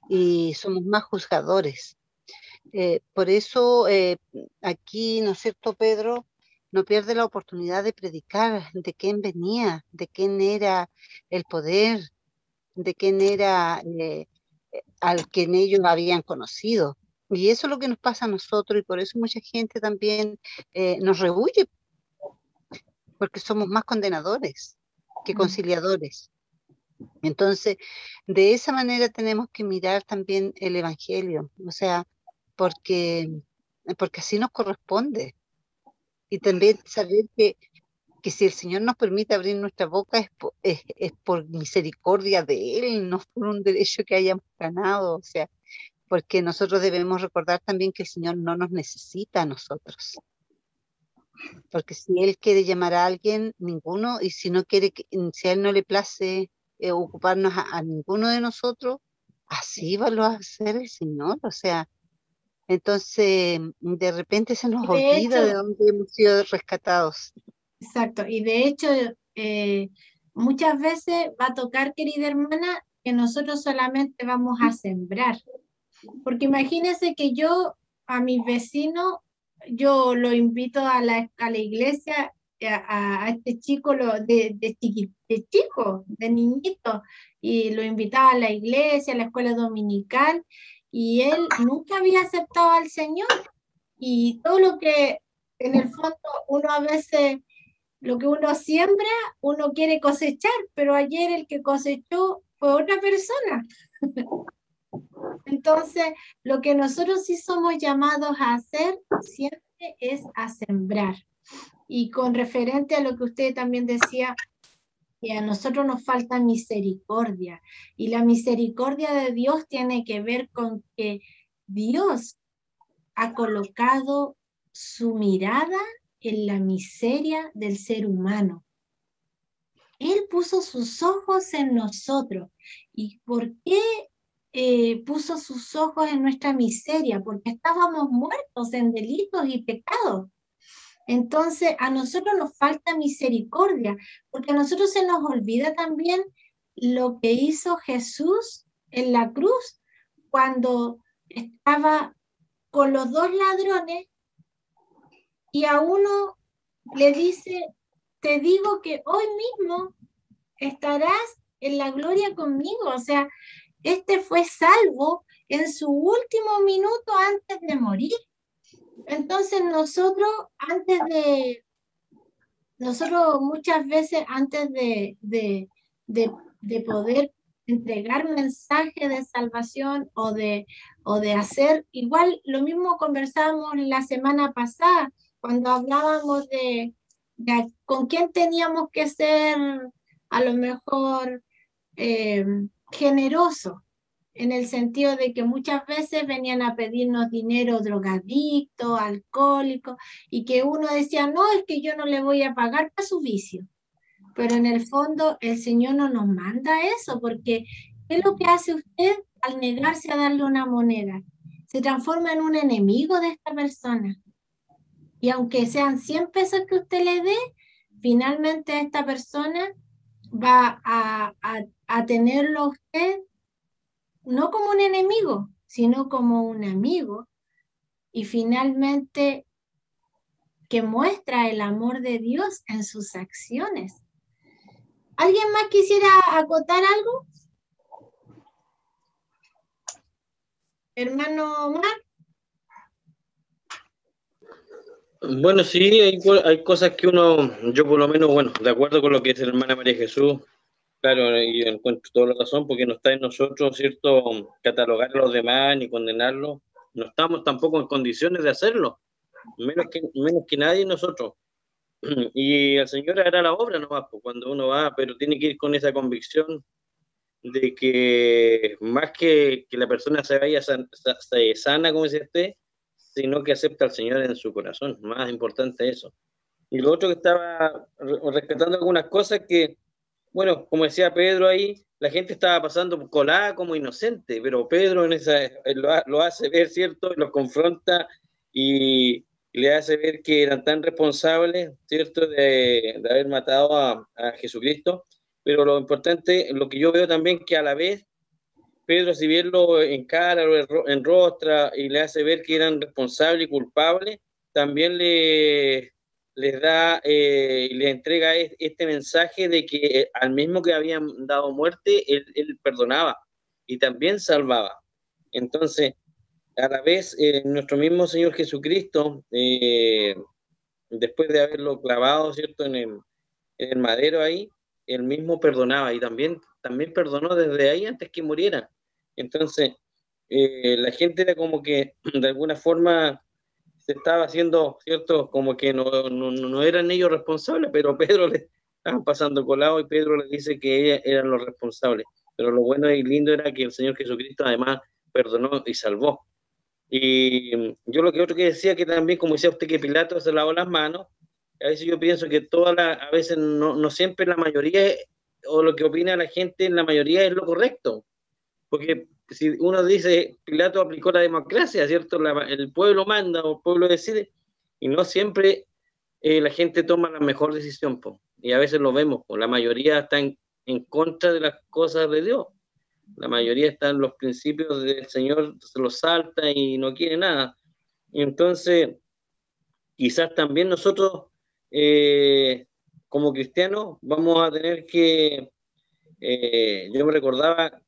y somos más juzgadores. Por eso aquí, ¿no es cierto, Pedro? No pierde la oportunidad de predicar de quién venía, de quién era el poder, de quién era al que ellos habían conocido. Y eso es lo que nos pasa a nosotros y por eso mucha gente también nos rehuye, porque somos más condenadores que conciliadores. Entonces, de esa manera tenemos que mirar también el Evangelio, o sea, porque, porque así nos corresponde. Y también saber que si el Señor nos permite abrir nuestra boca es por misericordia de Él, no por un derecho que hayamos ganado, o sea, porque nosotros debemos recordar también que el Señor no nos necesita a nosotros. Porque si Él quiere llamar a alguien, ninguno, y si no quiere, si a Él no le place ocuparnos a ninguno de nosotros, así va a hacer el Señor, o sea, entonces de repente se nos Y de olvida de hecho, dónde hemos sido rescatados. exacto, y de hecho, muchas veces va a tocar, querida hermana, que nosotros solamente vamos a sembrar. Porque imagínense que yo a mis vecinos, yo lo invito a la iglesia, a este chico de chico, de niñito, y lo invitaba a la iglesia, a la escuela dominical, y él nunca había aceptado al Señor. Y todo lo que en el fondo uno a veces, lo que uno siembra, uno quiere cosechar, pero ayer el que cosechó fue otra persona. Entonces, lo que nosotros sí somos llamados a hacer siempre es a sembrar. Y con referente a lo que usted también decía, que a nosotros nos falta misericordia. Y la misericordia de Dios tiene que ver con que Dios ha colocado su mirada en la miseria del ser humano. Él puso sus ojos en nosotros. ¿Y por qué puso sus ojos en nuestra miseria? Porque estábamos muertos en delitos y pecados. Entonces, a nosotros nos falta misericordia, porque a nosotros se nos olvida también lo que hizo Jesús en la cruz cuando estaba con los dos ladrones y a uno le dice, te digo que hoy mismo estarás en la gloria conmigo. O sea, este fue salvo en su último minuto antes de morir. Entonces nosotros muchas veces antes de poder entregar mensaje de salvación o de hacer, igual lo mismo conversábamos la semana pasada, cuando hablábamos de con quién teníamos que ser a lo mejor generosos, en el sentido de que muchas veces venían a pedirnos dinero drogadictos, alcohólicos, y que uno decía, no, es que yo no le voy a pagar para su vicio. Pero en el fondo el Señor no nos manda eso, porque ¿qué es lo que hace usted al negarse a darle una moneda? Se transforma en un enemigo de esta persona. Y aunque sean 100 pesos que usted le dé, finalmente esta persona va a tenerlo a usted no como un enemigo, sino como un amigo, y finalmente que muestra el amor de Dios en sus acciones. ¿Alguien más quisiera acotar algo? Hermano Omar. Bueno, sí, hay cosas que yo por lo menos, bueno, de acuerdo con lo que dice la hermana María Jesús, claro, y encuentro toda la razón, porque no está en nosotros, ¿cierto?, catalogar a los demás ni condenarlos. No estamos tampoco en condiciones de hacerlo, menos que nadie nosotros. Y el Señor hará la obra nomás, pues, cuando uno va, pero tiene que ir con esa convicción de que más que la persona se vaya sana, como dice usted, sino que acepta al Señor en su corazón. Más importante eso. Y lo otro que estaba rescatando algunas cosas que, bueno, como decía Pedro ahí, la gente estaba pasando colada como inocente, pero Pedro lo hace ver, ¿cierto? Los confronta y le hace ver que eran tan responsables, ¿cierto?, de haber matado a Jesucristo. Pero lo importante, lo que yo veo también, que a la vez Pedro, si bien lo encara, lo enrostra y le hace ver que eran responsables y culpables, también les da y les entrega este mensaje de que al mismo que habían dado muerte, él perdonaba y también salvaba. Entonces, a la vez, nuestro mismo Señor Jesucristo, después de haberlo clavado, ¿cierto?, en el madero ahí, él mismo perdonaba y también perdonó desde ahí antes que muriera. Entonces, la gente era como que de alguna forma se estaba haciendo, ¿cierto?, como que no eran ellos responsables, pero Pedro le estaban pasando colado y Pedro le dice que ellos eran los responsables. Pero lo bueno y lindo era que el Señor Jesucristo además perdonó y salvó. Y yo lo que otro que decía, que también, como decía usted, que Pilato se lavó las manos, a veces yo pienso que a veces no siempre la mayoría, o lo que opina la gente, la mayoría es lo correcto. Porque si uno dice, Pilato aplicó la democracia, ¿cierto? El pueblo manda o el pueblo decide, y no siempre la gente toma la mejor decisión, po. Y a veces lo vemos, po. La mayoría está en contra de las cosas de Dios. La mayoría está en los principios del Señor, se los salta y no quiere nada. Y entonces, quizás también nosotros, como cristianos, vamos a tener que, yo me recordaba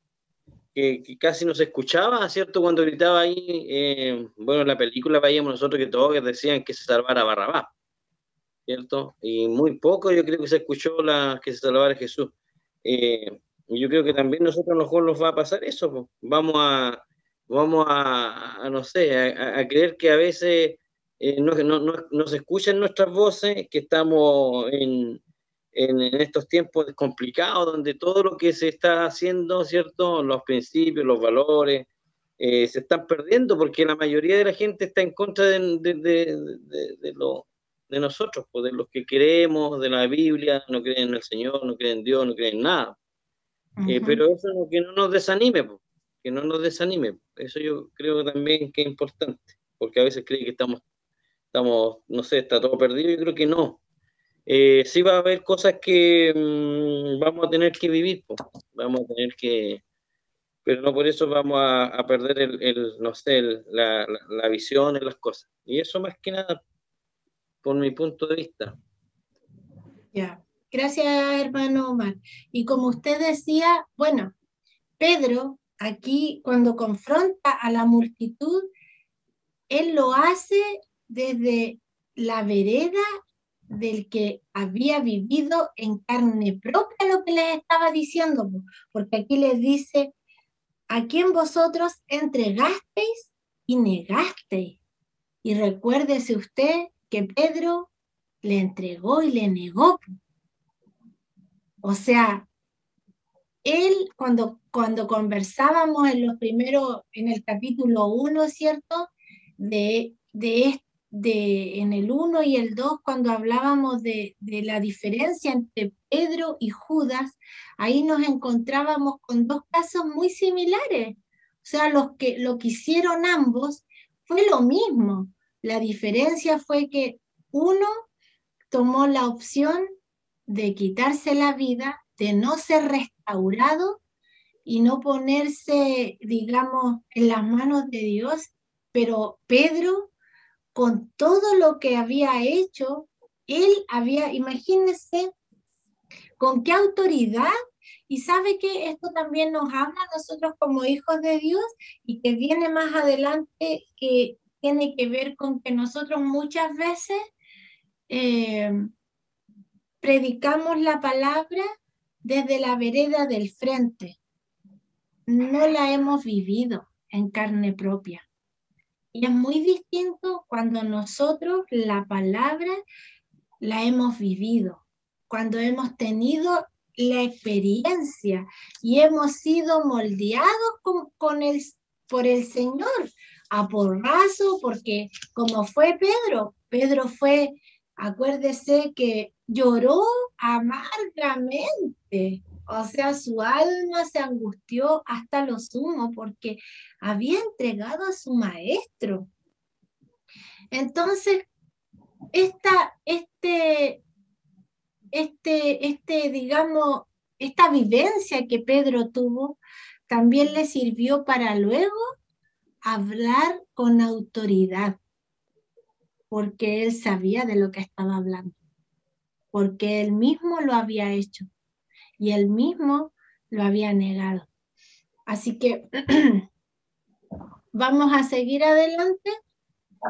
que casi no se escuchaba, ¿cierto?, cuando gritaba ahí, bueno, en la película veíamos nosotros que todos decían que se salvara Barrabás, ¿cierto? Y muy poco yo creo que se escuchó que se salvara Jesús. Y yo creo que también nosotros a lo mejor nos va a pasar eso, po. No sé, a creer que a veces no se escuchan nuestras voces, que estamos en estos tiempos complicados, donde todo lo que se está haciendo, ¿cierto? Los principios, los valores, se están perdiendo porque la mayoría de la gente está en contra de nosotros, pues, de los que creemos, de la Biblia, no creen en el Señor, no creen en Dios, no creen en nada. Pero eso que no nos desanime, po, que no nos desanime. Eso yo creo también que es importante, porque a veces cree que no sé, está todo perdido. Yo creo que no. Sí va a haber cosas que vamos a tener que vivir, po. Vamos a tener que, pero no por eso vamos a perder no sé, la visión en las cosas. Y eso más que nada, por mi punto de vista. Ya, gracias, hermano Omar. Y como usted decía, bueno, Pedro aquí cuando confronta a la multitud, él lo hace desde la vereda del que había vivido en carne propia lo que les estaba diciendo, porque aquí les dice, a quien vosotros entregasteis y negasteis. Y recuérdese usted que Pedro le entregó y le negó. O sea, él cuando conversábamos en los primeros, en el capítulo 1, ¿cierto? En el 1 y el 2, cuando hablábamos de la diferencia entre Pedro y Judas, ahí nos encontrábamos con dos casos muy similares. O sea, lo que hicieron ambos fue lo mismo. La diferencia fue que uno tomó la opción de quitarse la vida, de no ser restaurado y no ponerse, digamos, en las manos de Dios. Pero Pedro, con todo lo que había hecho, él había, imagínense, con qué autoridad, y sabe que esto también nos habla a nosotros como hijos de Dios y que viene más adelante, que tiene que ver con que nosotros muchas veces eh, predicamos la palabra desde la vereda del frente, no la hemos vivido en carne propia. Y es muy distinto cuando nosotros la palabra la hemos vivido, cuando hemos tenido la experiencia y hemos sido moldeados por el Señor a porrazo, porque como fue Pedro, Pedro fue, acuérdese que lloró amargamente, o sea, su alma se angustió hasta lo sumo porque había entregado a su maestro. Entonces, esta, digamos, esta vivencia que Pedro tuvo también le sirvió para luego hablar con autoridad, porque él sabía de lo que estaba hablando, porque él mismo lo había hecho y él mismo lo había negado. Así que vamos a seguir adelante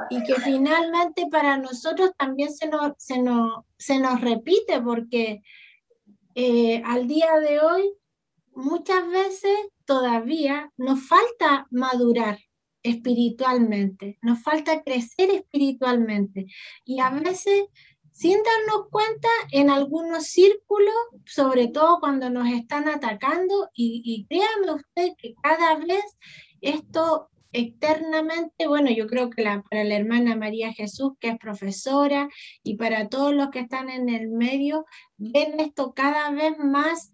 y que finalmente para nosotros también se nos repite, porque al día de hoy muchas veces todavía nos falta madurar espiritualmente, nos falta crecer espiritualmente y a veces sin darnos cuenta en algunos círculos, sobre todo cuando nos están atacando y créame usted que cada vez esto externamente, bueno, yo creo que para la hermana María Jesús, que es profesora, y para todos los que están en el medio, ven esto cada vez más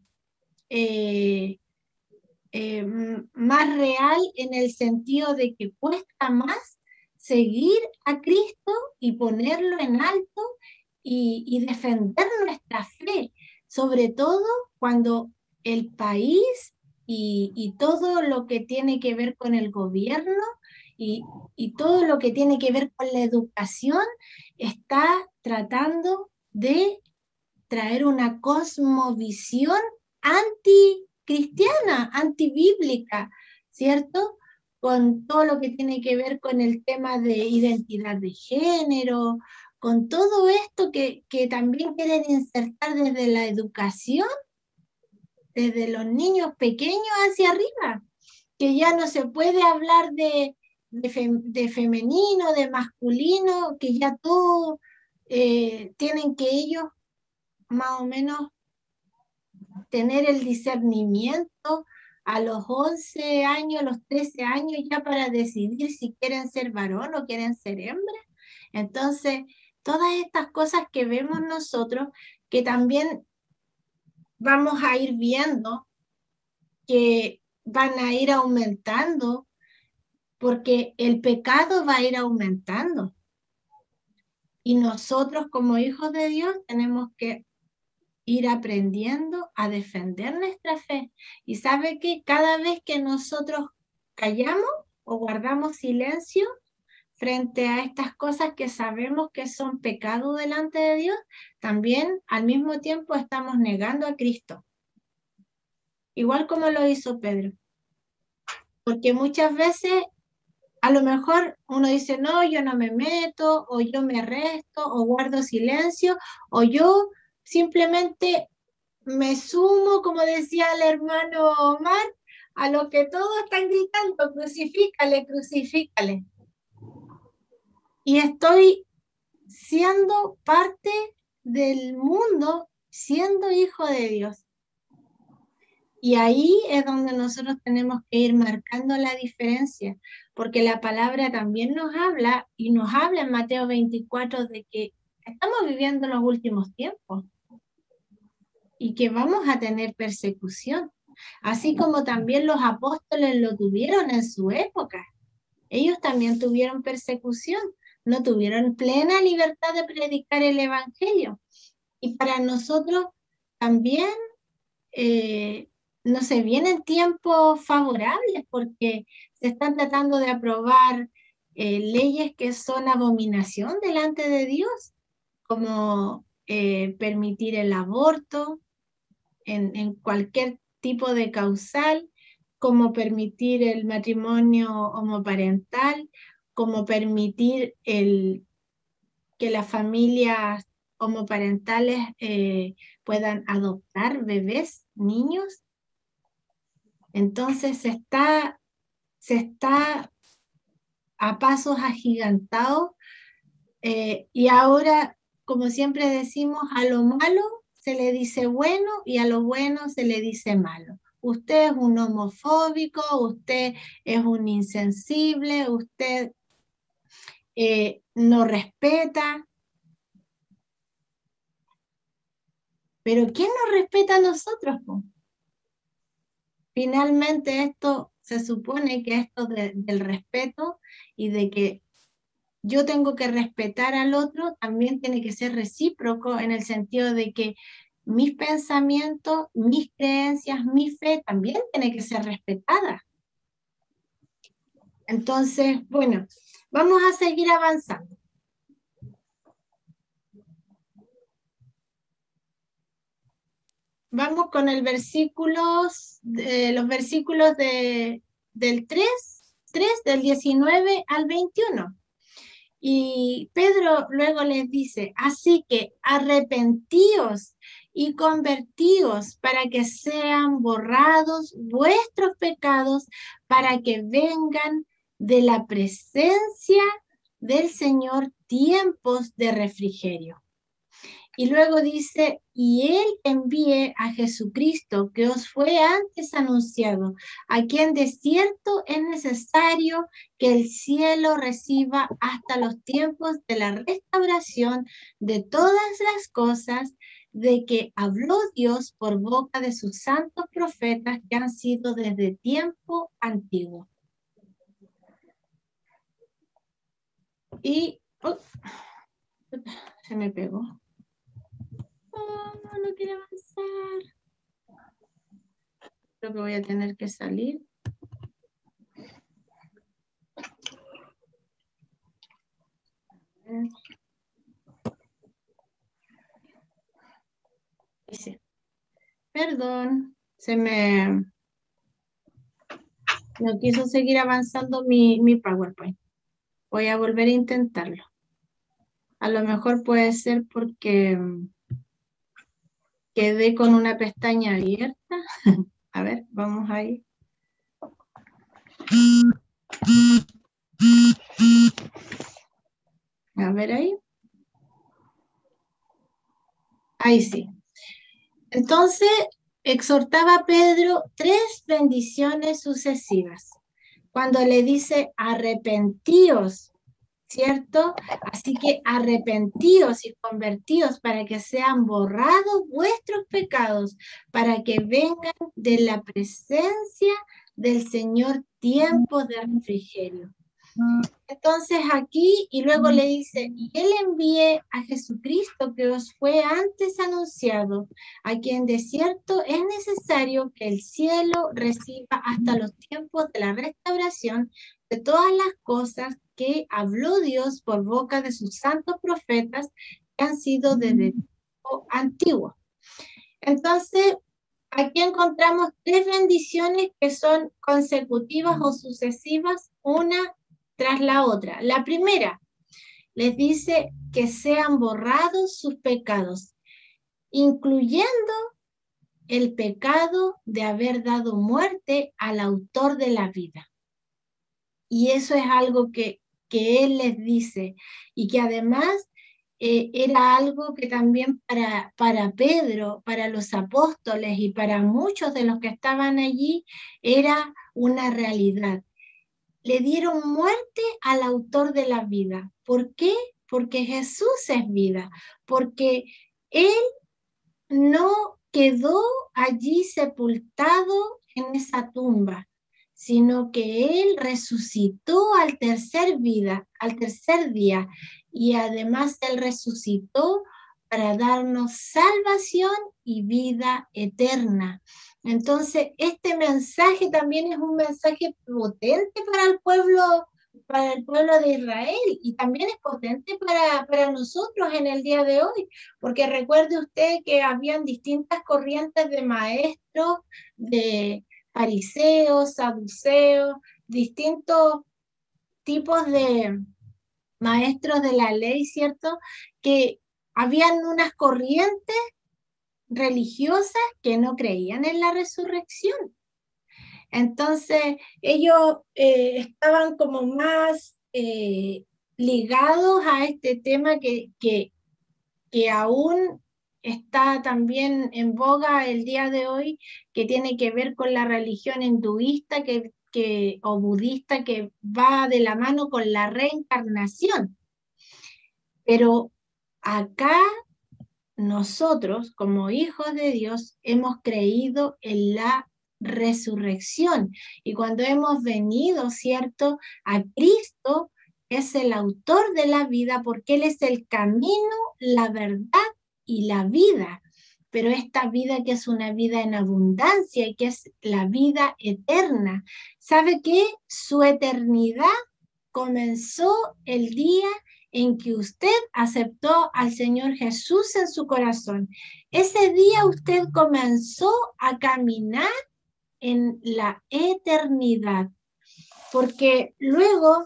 más real en el sentido de que cuesta más seguir a Cristo y ponerlo en alto y defender nuestra fe, sobre todo cuando el país y todo lo que tiene que ver con el gobierno y todo lo que tiene que ver con la educación está tratando de traer una cosmovisión anticristiana, antibíblica, ¿cierto? Con todo lo que tiene que ver con el tema de identidad de género, con todo esto que también quieren insertar desde la educación, desde los niños pequeños hacia arriba, que ya no se puede hablar de femenino, de masculino, que ya todo tienen que ellos más o menos tener el discernimiento a los 11 años, los 13 años, ya para decidir si quieren ser varón o quieren ser hembra. Entonces, todas estas cosas que vemos nosotros, que también vamos a ir viendo, que van a ir aumentando, porque el pecado va a ir aumentando. Y nosotros como hijos de Dios tenemos que ir aprendiendo a defender nuestra fe. Y sabe que cada vez que nosotros callamos o guardamos silencio frente a estas cosas que sabemos que son pecado delante de Dios, también al mismo tiempo estamos negando a Cristo. Igual como lo hizo Pedro. Porque muchas veces a lo mejor uno dice, no, yo no me meto, o yo me resto, o guardo silencio, o yo simplemente me sumo, como decía el hermano Omar, a lo que todos están gritando, crucifícale, crucifícale. Y estoy siendo parte del mundo, siendo hijo de Dios. Y ahí es donde nosotros tenemos que ir marcando la diferencia, porque la palabra también nos habla, y nos habla en Mateo 24, de que estamos viviendo los últimos tiempos y que vamos a tener persecución, así como también los apóstoles lo tuvieron en su época. Ellos también tuvieron persecución, no tuvieron plena libertad de predicar el evangelio. Y para nosotros también no se vienen tiempos favorables, porque se están tratando de aprobar leyes que son abominación delante de Dios, como permitir el aborto en cualquier tipo de causal, como permitir el matrimonio homoparental, como permitir que las familias homoparentales puedan adoptar bebés, niños. Entonces se está a pasos agigantados y ahora, como siempre decimos, a lo malo se le dice bueno y a lo bueno se le dice malo. Usted es un homofóbico, usted es un insensible, usted no respeta. Pero ¿quién nos respeta a nosotros, po? Finalmente esto se supone que esto del respeto y de que yo tengo que respetar al otro también tiene que ser recíproco, en el sentido de que mis pensamientos, mis creencias, mi fe también tiene que ser respetada. Entonces, bueno, vamos a seguir avanzando. Vamos con el los versículos del 3, del 19 al 21. Y Pedro luego les dice, así que arrepentíos y convertíos para que sean borrados vuestros pecados, para que vengan de la presencia del Señor tiempos de refrigerio. Y luego dice, y Él envíe a Jesucristo, que os fue antes anunciado, a quien de cierto es necesario que el cielo reciba hasta los tiempos de la restauración de todas las cosas, de que habló Dios por boca de sus santos profetas que han sido desde tiempo antiguo. Y se me pegó. No quiere avanzar. Creo que voy a tener que salir. Dice, perdón, no quiso seguir avanzando mi PowerPoint. Voy a volver a intentarlo. A lo mejor puede ser porque quedé con una pestaña abierta. A ver, vamos ahí. A ver ahí. Ahí sí. Entonces, exhortaba a Pedro 3 bendiciones sucesivas. Cuando le dice arrepentíos, ¿cierto? Así que arrepentíos y convertíos para que sean borrados vuestros pecados, para que vengan de la presencia del Señor tiempos de refrigerio. Entonces aquí, y luego le dice, y él envié a Jesucristo que os fue antes anunciado, a quien de cierto es necesario que el cielo reciba hasta los tiempos de la restauración de todas las cosas que habló Dios por boca de sus santos profetas que han sido desde tiempo antiguo. Entonces, aquí encontramos 3 bendiciones que son consecutivas o sucesivas, una tras la otra. La primera, les dice que sean borrados sus pecados, incluyendo el pecado de haber dado muerte al autor de la vida. Y eso es algo que él les dice, y que además era algo que también para Pedro, para los apóstoles y para muchos de los que estaban allí, era una realidad. Le dieron muerte al autor de la vida. ¿Por qué? Porque Jesús es vida, porque Él no quedó allí sepultado en esa tumba, sino que Él resucitó al tercer día, y además Él resucitó para darnos salvación y vida eterna. Entonces, este mensaje también es un mensaje potente para el pueblo de Israel, y también es potente para nosotros en el día de hoy, porque recuerde usted que habían distintas corrientes de maestros, de fariseos, saduceos, distintos tipos de maestros de la ley, ¿cierto? Que habían unas corrientes religiosas que no creían en la resurrección. Entonces, ellos estaban como más ligados a este tema que aún está también en boga el día de hoy, que tiene que ver con la religión hinduista o budista, que va de la mano con la reencarnación. Pero acá nosotros, como hijos de Dios, hemos creído en la resurrección. Y cuando hemos venido, ¿cierto?, a Cristo, es el autor de la vida, porque Él es el camino, la verdad y la vida. Pero esta vida, que es una vida en abundancia y que es la vida eterna, ¿sabe qué? Su eternidad comenzó el día en que usted aceptó al Señor Jesús en su corazón. Ese día usted comenzó a caminar en la eternidad, porque luego,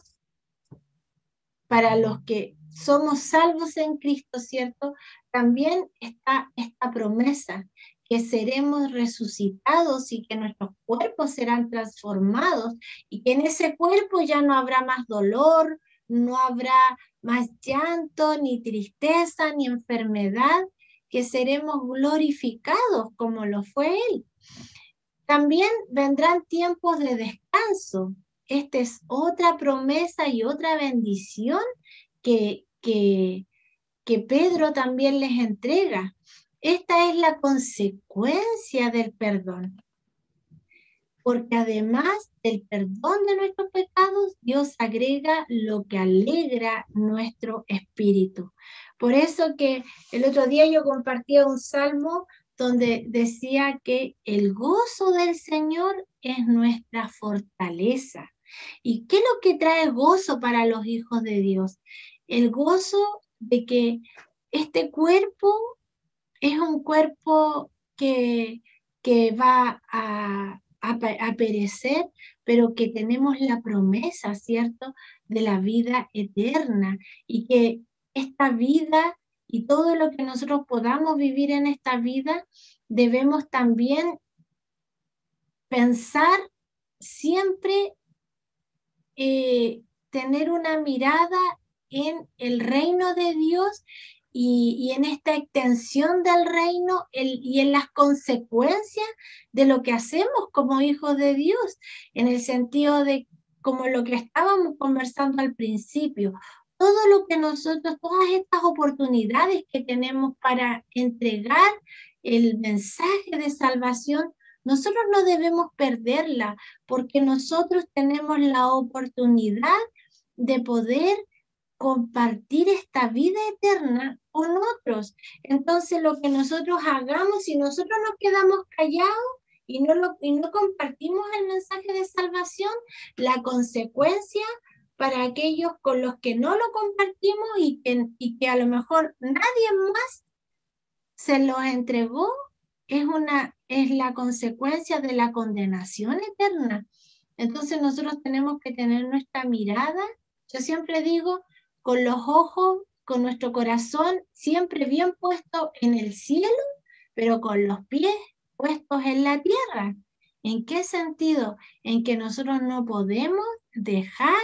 para los que somos salvos en Cristo, ¿cierto?, también está esta promesa, que seremos resucitados y que nuestros cuerpos serán transformados, y que en ese cuerpo ya no habrá más dolor, no habrá más llanto, ni tristeza, ni enfermedad, que seremos glorificados como lo fue Él. También vendrán tiempos de descanso. Esta es otra promesa y otra bendición que Pedro también les entrega. Esta es la consecuencia del perdón, porque además del perdón de nuestros pecados, Dios agrega lo que alegra nuestro espíritu. Por eso que el otro día yo compartía un salmo donde decía que el gozo del Señor es nuestra fortaleza. ¿Y qué es lo que trae gozo para los hijos de Dios? El gozo de que este cuerpo es un cuerpo que va a perecer, pero que tenemos la promesa, ¿cierto?, de la vida eterna, y que esta vida y todo lo que nosotros podamos vivir en esta vida, debemos también pensar siempre, tener una mirada en el reino de Dios y en esta extensión del reino y en las consecuencias de lo que hacemos como hijos de Dios, en el sentido de como lo que estábamos conversando al principio, todo lo que nosotros, todas estas oportunidades que tenemos para entregar el mensaje de salvación, nosotros no debemos perderla, porque nosotros tenemos la oportunidad de poder compartir esta vida eterna con otros. Entonces, lo que nosotros hagamos, si nosotros nos quedamos callados y no compartimos el mensaje de salvación, la consecuencia para aquellos con los que no lo compartimos y que a lo mejor nadie más se los entregó, es la consecuencia de la condenación eterna. Entonces nosotros tenemos que tener nuestra mirada, yo siempre digo, con los ojos, con nuestro corazón siempre bien puesto en el cielo, pero con los pies puestos en la tierra. ¿En qué sentido? En que nosotros no podemos dejar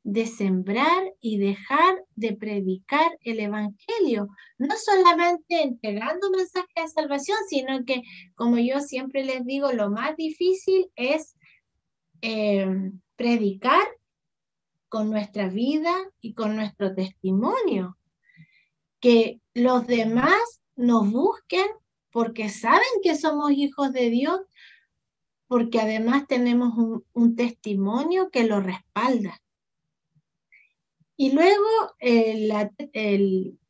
de sembrar y dejar de predicar el evangelio, no solamente entregando mensajes de salvación, sino que, como yo siempre les digo, lo más difícil es predicar con nuestra vida y con nuestro testimonio, que los demás nos busquen porque saben que somos hijos de Dios, porque además tenemos un testimonio que lo respalda. Y luego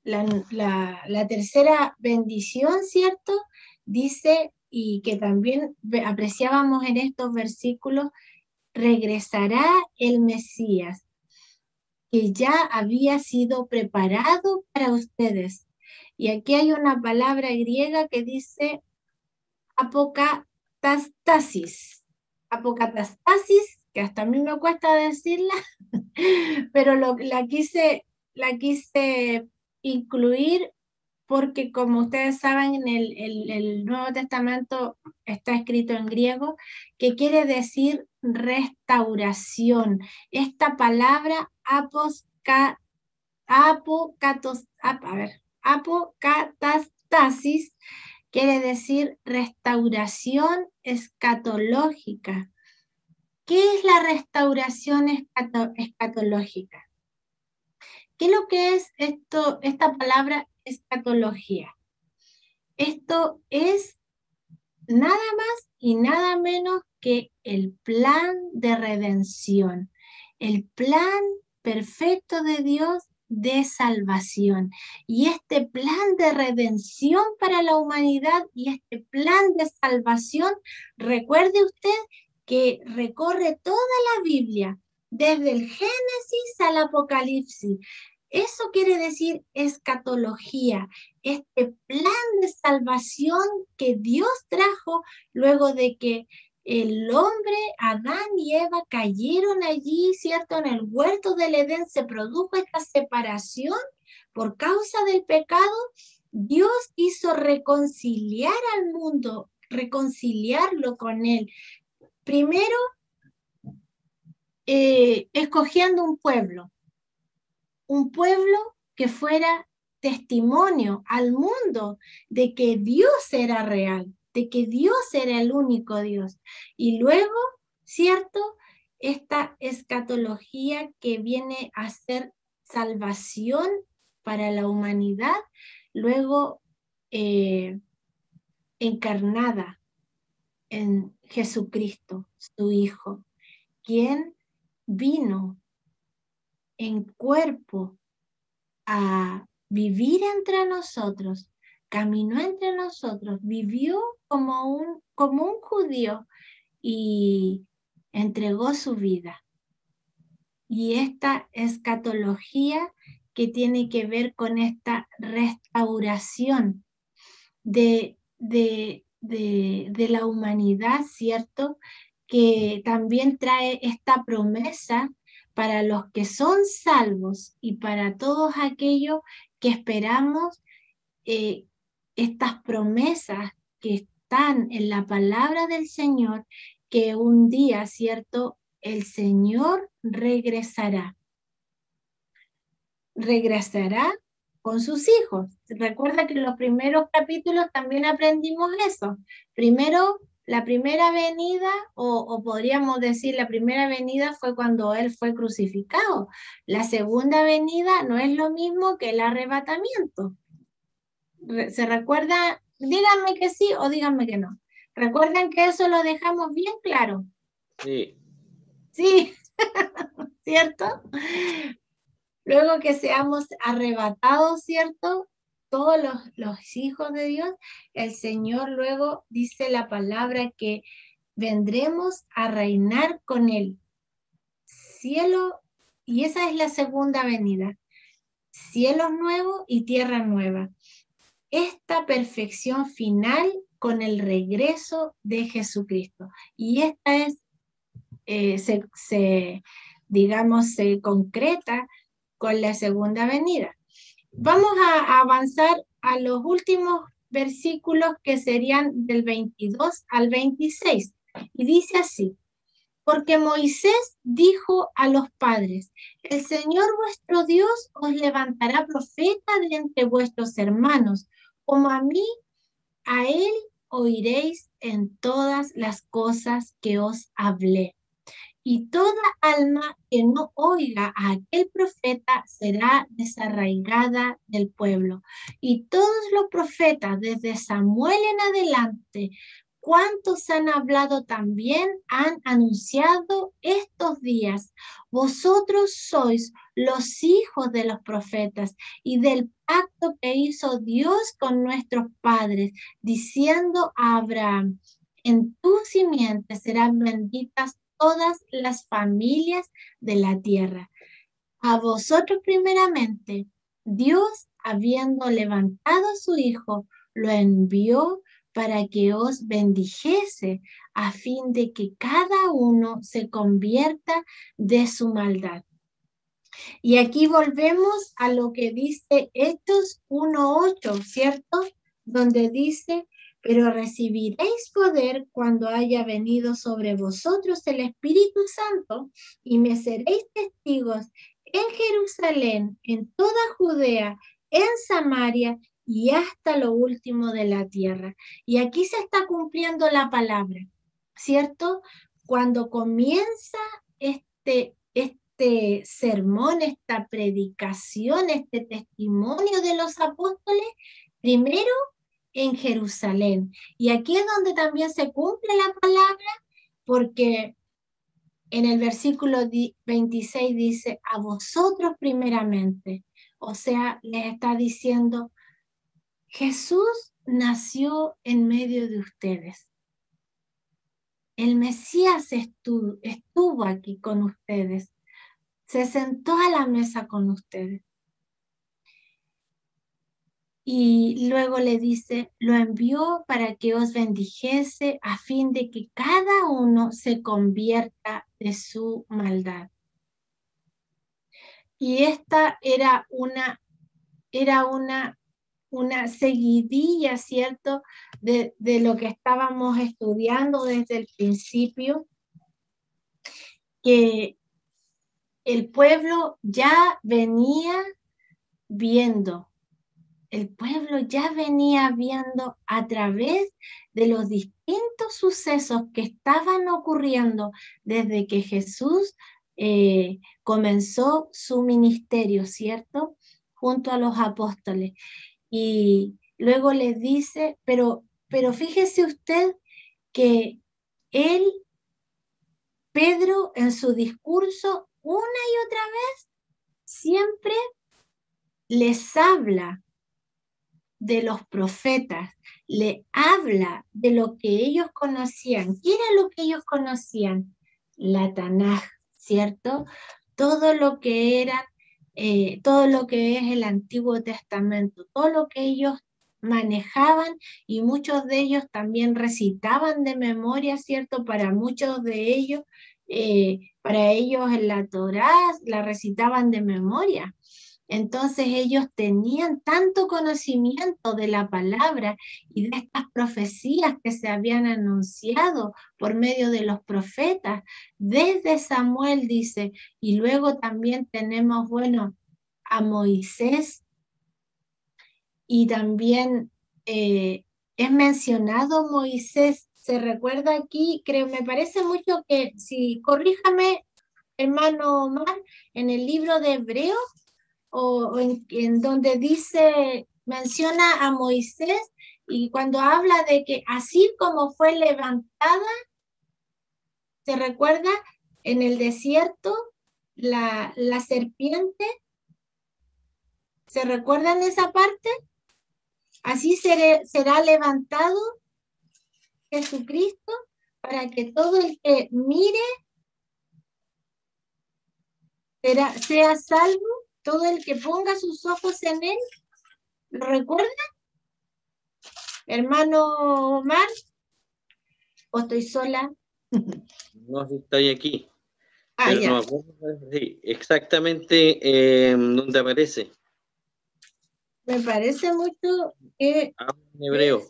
la tercera bendición, ¿cierto? Dice, y que también apreciábamos en estos versículos, regresará el Mesías, que ya había sido preparado para ustedes. Y aquí hay una palabra griega que dice apocatastasis. Apocatastasis, que hasta a mí me cuesta decirla, pero la quise incluir porque, como ustedes saben, en el Nuevo Testamento está escrito en griego, que quiere decir restauración. Esta palabra apocatastasis quiere decir restauración escatológica. ¿Qué es la restauración escatológica? ¿Qué es lo que es esta palabra escatología? Esto es nada más y nada menos que el plan de redención, el plan perfecto de Dios de salvación. Y este plan de redención para la humanidad y este plan de salvación, recuerde usted que recorre toda la Biblia, desde el Génesis al Apocalipsis. Eso quiere decir escatología, este plan de salvación que Dios trajo luego de que el hombre, Adán y Eva, cayeron allí, ¿cierto? En el huerto del Edén se produjo esta separación por causa del pecado. Dios quiso reconciliar al mundo, reconciliarlo con él. Primero, escogiendo un pueblo que fuera testimonio al mundo de que Dios era real, de que Dios era el único Dios. Y luego, ¿cierto? Esta escatología que viene a ser salvación para la humanidad, luego encarnada en Jesucristo, su Hijo, quien vino en cuerpo a vivir entre nosotros, caminó entre nosotros, vivió como un judío y entregó su vida. Y esta escatología que tiene que ver con esta restauración de la humanidad, ¿cierto? Que también trae esta promesa para los que son salvos y para todos aquellos que esperamos estas promesas que están en la palabra del Señor, que un día, ¿cierto?, el Señor regresará con sus hijos. Recuerda que en los primeros capítulos también aprendimos eso. Primero, la primera venida, o podríamos decir la primera venida fue cuando Él fue crucificado. La segunda venida no es lo mismo que el arrebatamiento. ¿Se recuerda? Díganme que sí o díganme que no. ¿Recuerdan que eso lo dejamos bien claro? Sí. Sí, ¿cierto? Luego que seamos arrebatados, ¿cierto? Todos los hijos de Dios, el Señor luego dice la palabra que vendremos a reinar con Él. Cielo, y esa es la segunda venida. Cielos nuevos y tierra nueva. Esta perfección final con el regreso de Jesucristo. Y esta es, digamos, se concreta con la segunda venida. Vamos a avanzar a los últimos versículos que serían del 22 al 26. Y dice así: porque Moisés dijo a los padres, el Señor vuestro Dios os levantará profeta de entre vuestros hermanos, como a mí, a él oiréis en todas las cosas que os hablé. Y toda alma que no oiga a aquel profeta será desarraigada del pueblo. Y todos los profetas, desde Samuel en adelante, cuantos han hablado también, han anunciado estos días. Vosotros sois los hijos de los profetas y del pacto que hizo Dios con nuestros padres, diciendo a Abraham, en tu simiente serán benditas todas las familias de la tierra. A vosotros primeramente, Dios, habiendo levantado a su Hijo, lo envió para que os bendijese, a fin de que cada uno se convierta de su maldad. Y aquí volvemos a lo que dice Hechos 1:8, ¿cierto? Donde dice, pero recibiréis poder cuando haya venido sobre vosotros el Espíritu Santo y me seréis testigos en Jerusalén, en toda Judea, en Samaria y hasta lo último de la tierra. Y aquí se está cumpliendo la palabra, ¿cierto? Cuando comienza este sermón, esta predicación, este testimonio de los apóstoles, primero en Jerusalén. Y aquí es donde también se cumple la palabra, porque en el versículo 26 dice, a vosotros primeramente. O sea, les está diciendo, Jesús nació en medio de ustedes. El Mesías estuvo aquí con ustedes. Se sentó a la mesa con ustedes. Y luego le dice, lo envió para que os bendijese a fin de que cada uno se convierta de su maldad. Y esta era una seguidilla, ¿cierto? De lo que estábamos estudiando desde el principio, que el pueblo ya venía viendo. El pueblo ya venía viendo a través de los distintos sucesos que estaban ocurriendo desde que Jesús comenzó su ministerio, ¿cierto? Junto a los apóstoles. Y luego les dice, pero fíjese usted que Pedro, en su discurso, una y otra vez, siempre les habla de los profetas, le habla de lo que ellos conocían. ¿Qué era lo que ellos conocían? La Tanaj, ¿cierto? Todo lo que es el Antiguo Testamento, todo lo que ellos manejaban, y muchos de ellos también recitaban de memoria, ¿cierto? Para muchos de ellos, para ellos en la Torá la recitaban de memoria. Entonces ellos tenían tanto conocimiento de la palabra y de estas profecías que se habían anunciado por medio de los profetas, desde Samuel dice, y luego también tenemos, bueno, a Moisés y también es mencionado Moisés. Se recuerda aquí, creo, me parece mucho que, si corríjame, hermano Omar, en el libro de Hebreos, o en donde dice, menciona a Moisés, y cuando habla de que así como fue levantada, ¿se recuerda? En el desierto, la serpiente, ¿se recuerdan esa parte? Así será levantado Jesucristo para que todo el que mire sea salvo, todo el que ponga sus ojos en él. ¿Lo recuerda, hermano Omar? ¿O estoy sola? No sé si está ahí aquí, Ah, pero ya. no me acuerdo sí, exactamente dónde aparece. Me parece mucho que En hebreo.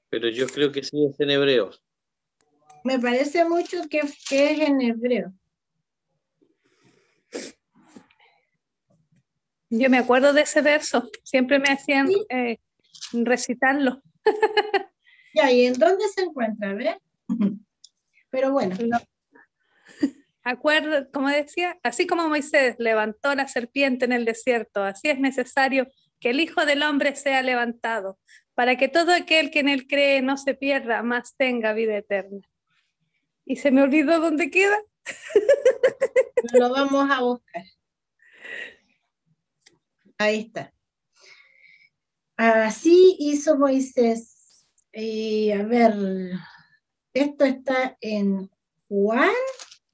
Pero yo creo que sí es en hebreo. me parece mucho que es en hebreo. Yo me acuerdo de ese verso, siempre me hacían Sí. recitarlo. Ya, ¿y en dónde se encuentra? A ver. Pero bueno. Acuerdo, como decía, así como Moisés levantó la serpiente en el desierto, así es necesario que el Hijo del Hombre sea levantado, para que todo aquel que en él cree no se pierda, mas tenga vida eterna. Y se me olvidó dónde queda. Lo vamos a buscar. Ahí está. Así hizo Moisés. A ver, esto está en Juan.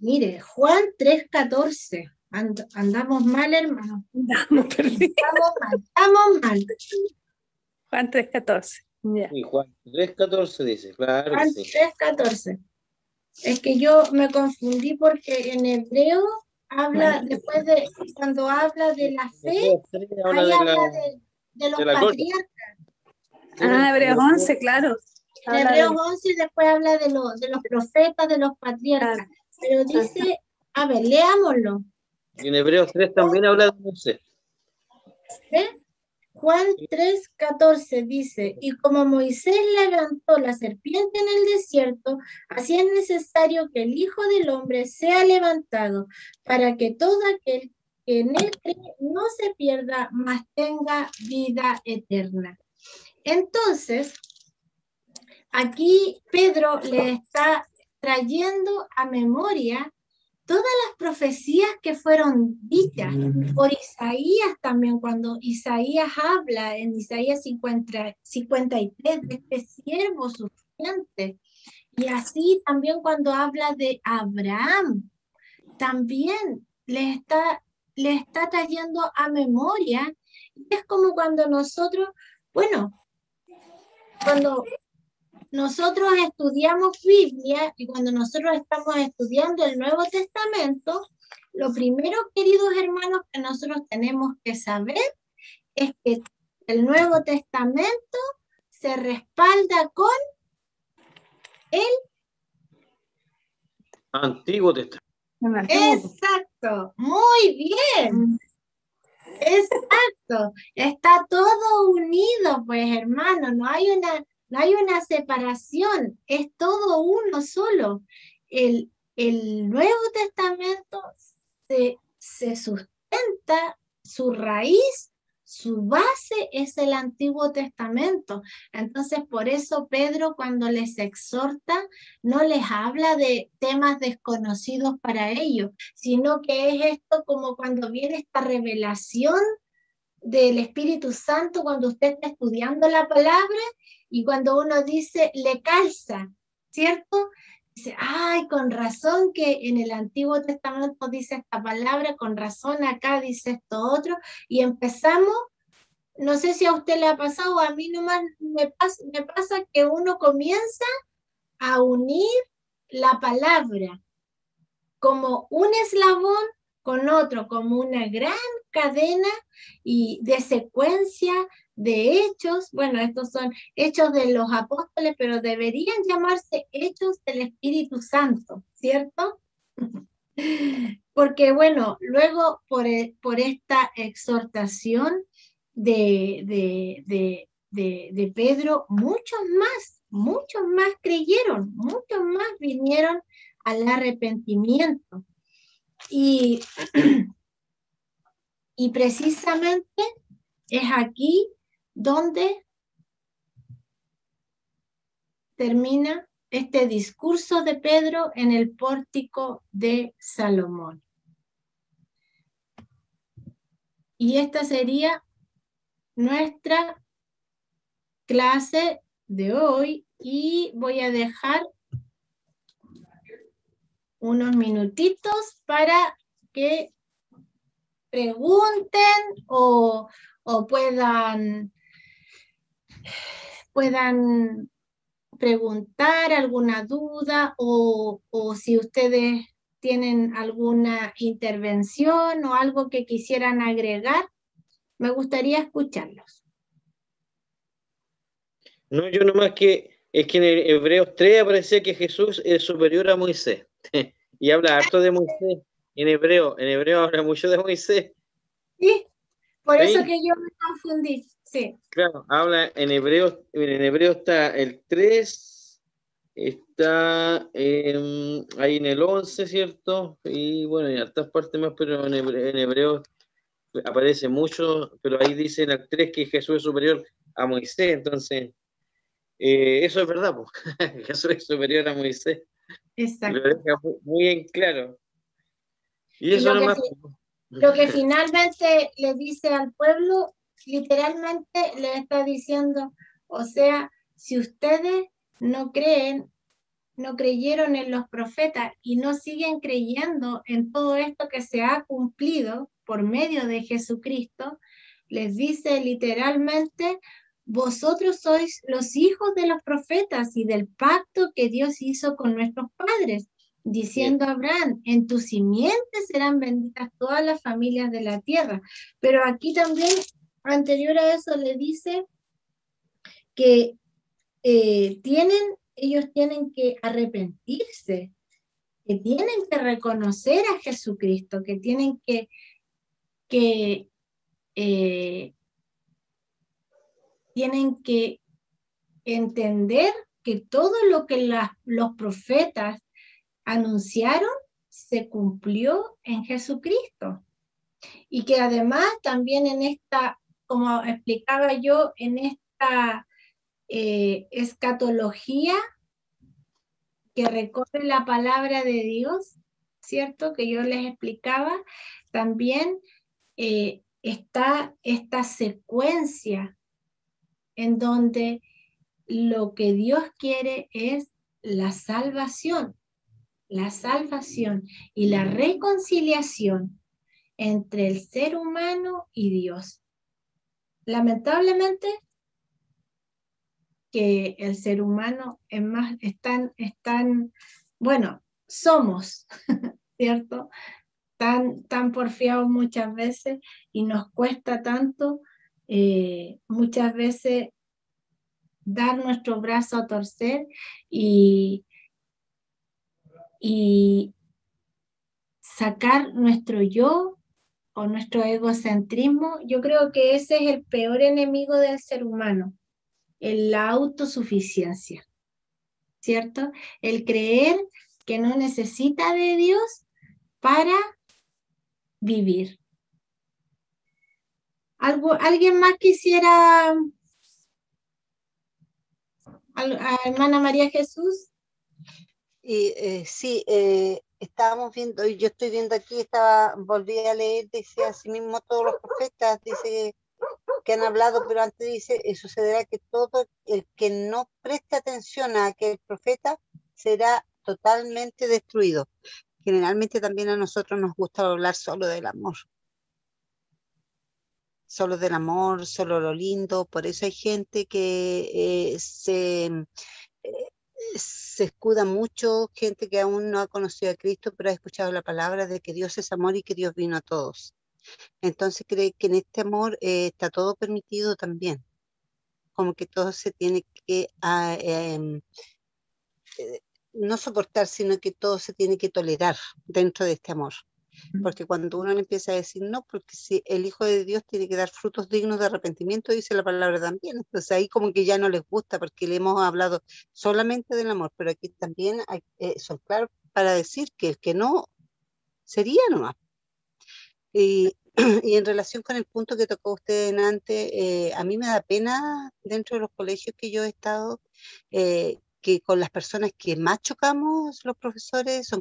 Mire, Juan 3:14. Andamos mal, hermano. Andamos perdidos. Estamos mal. Juan 3:14. Ya. Sí, Juan 3:14 dice, claro Juan que sí. 3:14. Es que yo me confundí porque en hebreo habla, después de, cuando habla de la fe, Hebreos 3 habla ahí de habla la, de los de la gloria. patriarcas. Hebreos 11, claro. En Habla Hebreos de- 11 después habla de los profetas, de los patriarcas. Pero dice, a ver, leámoslo. Y en Hebreos 3 también habla de Moisés. ¿Ve? Juan 3:14 dice, y como Moisés levantó la serpiente en el desierto, así es necesario que el Hijo del Hombre sea levantado, para que todo aquel que en él cree no se pierda, mas tenga vida eterna. Entonces, aquí Pedro le está trayendo a memoria todas las profecías que fueron dichas por Isaías también, cuando Isaías habla en Isaías 53 de este siervo sufriente, y así también cuando habla de Abraham, también le está trayendo a memoria. Es como cuando nosotros, bueno, cuando nosotros estudiamos Biblia y cuando nosotros estamos estudiando el Nuevo Testamento, lo primero, queridos hermanos, que nosotros tenemos que saber es que el Nuevo Testamento se respalda con el Antiguo Testamento. Exacto, muy bien. Exacto, está todo unido, pues hermano, no hay una separación, es todo uno solo. El Nuevo Testamento se sustenta, su raíz, su base es el Antiguo Testamento. Entonces, por eso Pedro, cuando les exhorta, no les habla de temas desconocidos para ellos, sino que es esto como cuando viene esta revelación del Espíritu Santo, cuando usted está estudiando la palabra y cuando uno dice, le calza, ¿cierto? Dice, ay, con razón que en el Antiguo Testamento dice esta palabra, con razón acá dice esto otro, y empezamos, no sé si a usted le ha pasado, a mí nomás me pasa que uno comienza a unir la palabra como un eslabón con otro, como una gran cadena y de secuencia de hechos. Bueno, estos son hechos de los apóstoles, pero deberían llamarse hechos del Espíritu Santo, ¿cierto? Porque bueno, luego por esta exhortación de Pedro, muchos más creyeron, muchos más vinieron al arrepentimiento. Y, y precisamente es aquí donde termina este discurso de Pedro en el pórtico de Salomón. Y esta sería nuestra clase de hoy y voy a dejar unos minutitos para que pregunten o puedan preguntar alguna duda o si ustedes tienen alguna intervención o algo que quisieran agregar, me gustaría escucharlos. No, yo nomás que es que en el Hebreos 3 aparece que Jesús es superior a Moisés. Y habla harto de Moisés. En hebreo habla mucho de Moisés. Sí, por ¿Sí? eso que yo me confundí. Sí. Claro, habla en hebreo está el 3, está ahí en el 11, ¿cierto? Y bueno, en hartas partes más, pero en hebreo aparece mucho, pero ahí dice en el 3 que Jesús es superior a Moisés, entonces eso es verdad, pues. Jesús es superior a Moisés, Exacto. lo deja muy en claro. Y Y eso nomás. lo que finalmente le dice al pueblo, literalmente le está diciendo, o sea, si ustedes no creyeron en los profetas y no siguen creyendo en todo esto que se ha cumplido por medio de Jesucristo, les dice literalmente, vosotros sois los hijos de los profetas y del pacto que Dios hizo con nuestros padres, diciendo a Abraham, en tu simiente serán benditas todas las familias de la tierra. Pero aquí también, anterior a eso, le dice que ellos tienen que arrepentirse, que tienen que reconocer a Jesucristo, que tienen que tienen que entender que todo lo que los profetas anunciaron se cumplió en Jesucristo. Y que además también en esta, como explicaba yo, en esta escatología que recorre la palabra de Dios, ¿cierto? Que yo les explicaba, también está esta secuencia en donde lo que Dios quiere es la salvación y la reconciliación entre el ser humano y Dios. Lamentablemente, que el ser humano es más, bueno, somos, ¿cierto? Tan porfiados muchas veces y nos cuesta tanto muchas veces dar nuestro brazo a torcer y sacar nuestro yo o nuestro egocentrismo. Yo creo que ese es el peor enemigo del ser humano, la autosuficiencia, ¿cierto? El creer que no necesita de Dios para vivir. ¿Alguien más quisiera, hermana María Jesús? Y sí, estábamos viendo, y yo estoy viendo aquí, volví a leer, dice así mismo todos los profetas, dice que han hablado, pero antes dice, sucederá que todo el que no preste atención a aquel profeta será totalmente destruido. Generalmente también a nosotros nos gusta hablar solo del amor, solo lo lindo, por eso hay gente que se escuda mucho gente que aún no ha conocido a Cristo, pero ha escuchado la palabra de que Dios es amor y que Dios vino a todos. Entonces cree que en este amor está todo permitido también, como que todo se tiene que no soportar, sino que todo se tiene que tolerar dentro de este amor. Porque cuando uno le empieza a decir no, porque si el Hijo de Dios tiene que dar frutos dignos de arrepentimiento, dice la palabra también. Entonces ahí como que ya no les gusta, porque le hemos hablado solamente del amor, pero aquí también son claros para decir que el que no sería nomás. Y, y en relación con el punto que tocó usted en antes, a mí me da pena dentro de los colegios que yo he estado, que con las personas que más chocamos los profesores son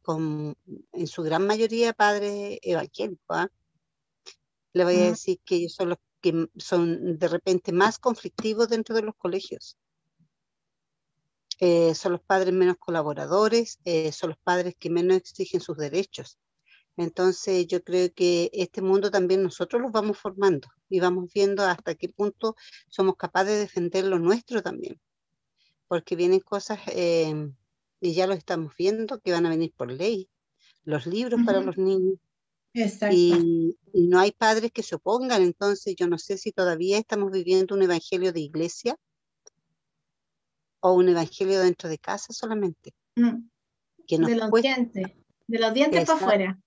con, en su gran mayoría padres evangélicos. ¿Ah? Le voy a decir que ellos son los que son de repente más conflictivos dentro de los colegios. Son los padres menos colaboradores, son los padres que menos exigen sus derechos. Entonces yo creo que este mundo también nosotros los vamos formando y vamos viendo hasta qué punto somos capaces de defender lo nuestro también, porque vienen cosas, y ya lo estamos viendo, que van a venir por ley, los libros para los niños, Exacto. y no hay padres que se opongan. Entonces yo no sé si todavía estamos viviendo un evangelio de iglesia o un evangelio dentro de casa solamente, que nos De los cuesta. dientes para afuera.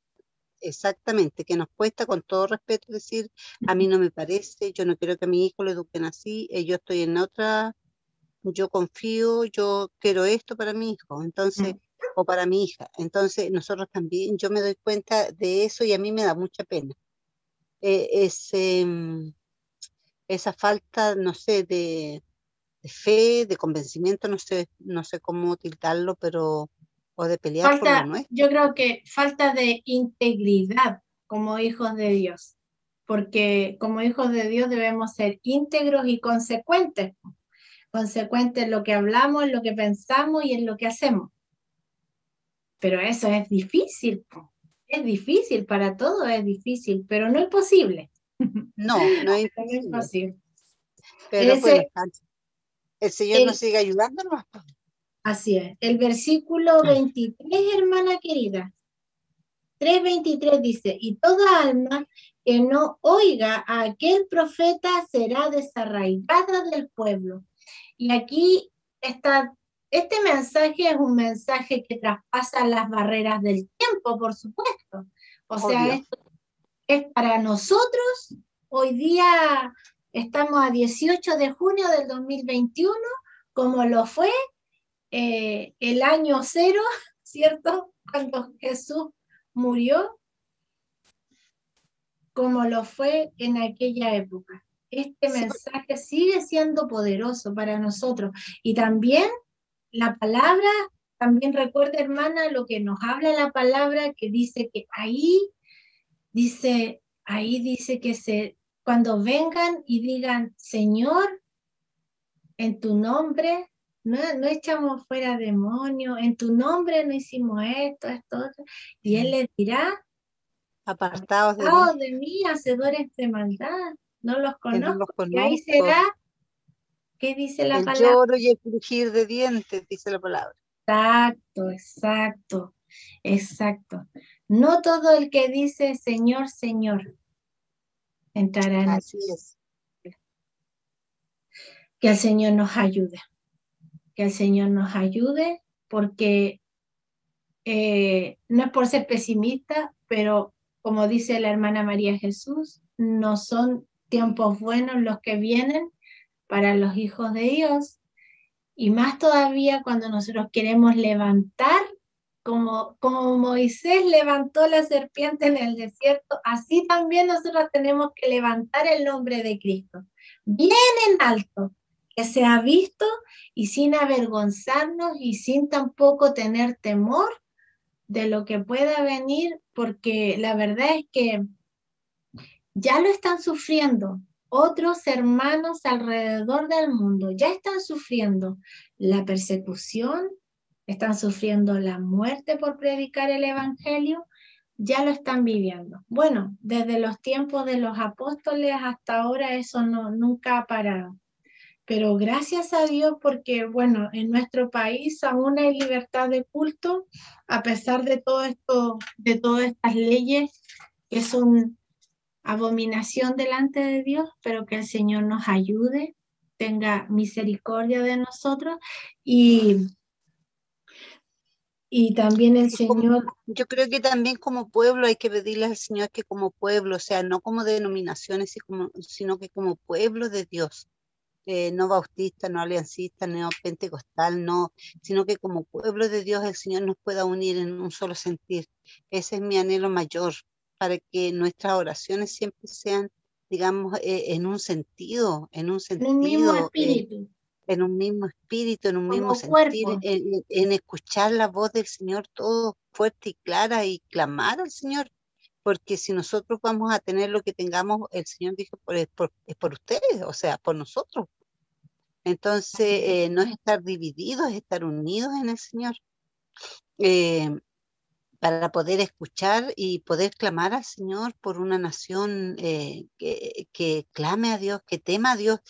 Exactamente, que nos cuesta con todo respeto decir, a mí no me parece, yo no quiero que a mi hijo lo eduquen así, yo estoy en otra, yo confío, yo quiero esto para mi hijo, entonces, o para mi hija. Entonces nosotros también, yo me doy cuenta de eso y a mí me da mucha pena. Esa falta, no sé, de fe, de convencimiento, no sé cómo tildarlo, pero, o de pelear por lo nuestro. Yo creo que falta de integridad como hijos de Dios, porque como hijos de Dios debemos ser íntegros y consecuentes en lo que hablamos, en lo que pensamos y en lo que hacemos. Pero eso es difícil, es difícil, para todos es difícil, pero no es posible. No es No es imposible. posible. Pero bueno, el Señor nos sigue ayudándonos. Así es. El versículo 23, hermana querida. 3:23 dice, y toda alma que no oiga a aquel profeta será desarraigada del pueblo. Y aquí está, este mensaje es un mensaje que traspasa las barreras del tiempo, por supuesto. O sea, esto es para nosotros. Hoy día estamos a 18 de junio del 2021, como lo fue el año 0, ¿cierto? Cuando Jesús murió, como lo fue en aquella época. Este mensaje sigue siendo poderoso para nosotros. Y también la palabra, también recuerda, hermana, lo que nos habla la palabra, que dice que ahí dice que cuando vengan y digan, Señor, en tu nombre no echamos fuera demonios, en tu nombre no hicimos esto, otro. Y Él les dirá, apartados de mí, hacedores de maldad, no los que no los conozco. Y conozco. ahí será, ¿qué dice la palabra? El lloro y el crujir de dientes, dice la palabra. Exacto. No todo el que dice Señor, Señor entrará en Así es. Que el Señor nos ayude. Que el Señor nos ayude, porque no es por ser pesimista, pero como dice la hermana María Jesús, no son tiempos buenos los que vienen para los hijos de Dios, y más todavía cuando nosotros queremos levantar, como Moisés levantó la serpiente en el desierto, así también nosotros tenemos que levantar el nombre de Cristo, bien en alto, que sea visto y sin avergonzarnos y sin tampoco tener temor de lo que pueda venir, porque la verdad es que ya lo están sufriendo. Otros hermanos alrededor del mundo ya están sufriendo la persecución, están sufriendo la muerte por predicar el evangelio, ya lo están viviendo. Bueno, desde los tiempos de los apóstoles hasta ahora eso nunca ha parado. Pero gracias a Dios porque, bueno, en nuestro país aún hay libertad de culto, a pesar de todo esto, de todas estas leyes que son abominación delante de Dios, pero que el Señor nos ayude, tenga misericordia de nosotros y, y también el Y como- Señor, yo creo que también como pueblo hay que pedirle al Señor que como pueblo, o sea, no como denominaciones, sino que como pueblo de Dios, no bautista, no aliancista, no pentecostal, no, sino que como pueblo de Dios el Señor nos pueda unir en un solo sentir. Ese es mi anhelo mayor, para que nuestras oraciones siempre sean, digamos, en un en un mismo sentido, espíritu, en un mismo espíritu, en un mismo como sentir, cuerpo. en escuchar la voz del Señor todo fuerte y clara y clamar al Señor. Porque si nosotros vamos a tener lo que tengamos, el Señor dijo, es por ustedes, o sea, por nosotros. Entonces, no es estar divididos, es estar unidos en el Señor, eh, para poder escuchar y poder clamar al Señor por una nación, que clame a Dios, que tema a Dios.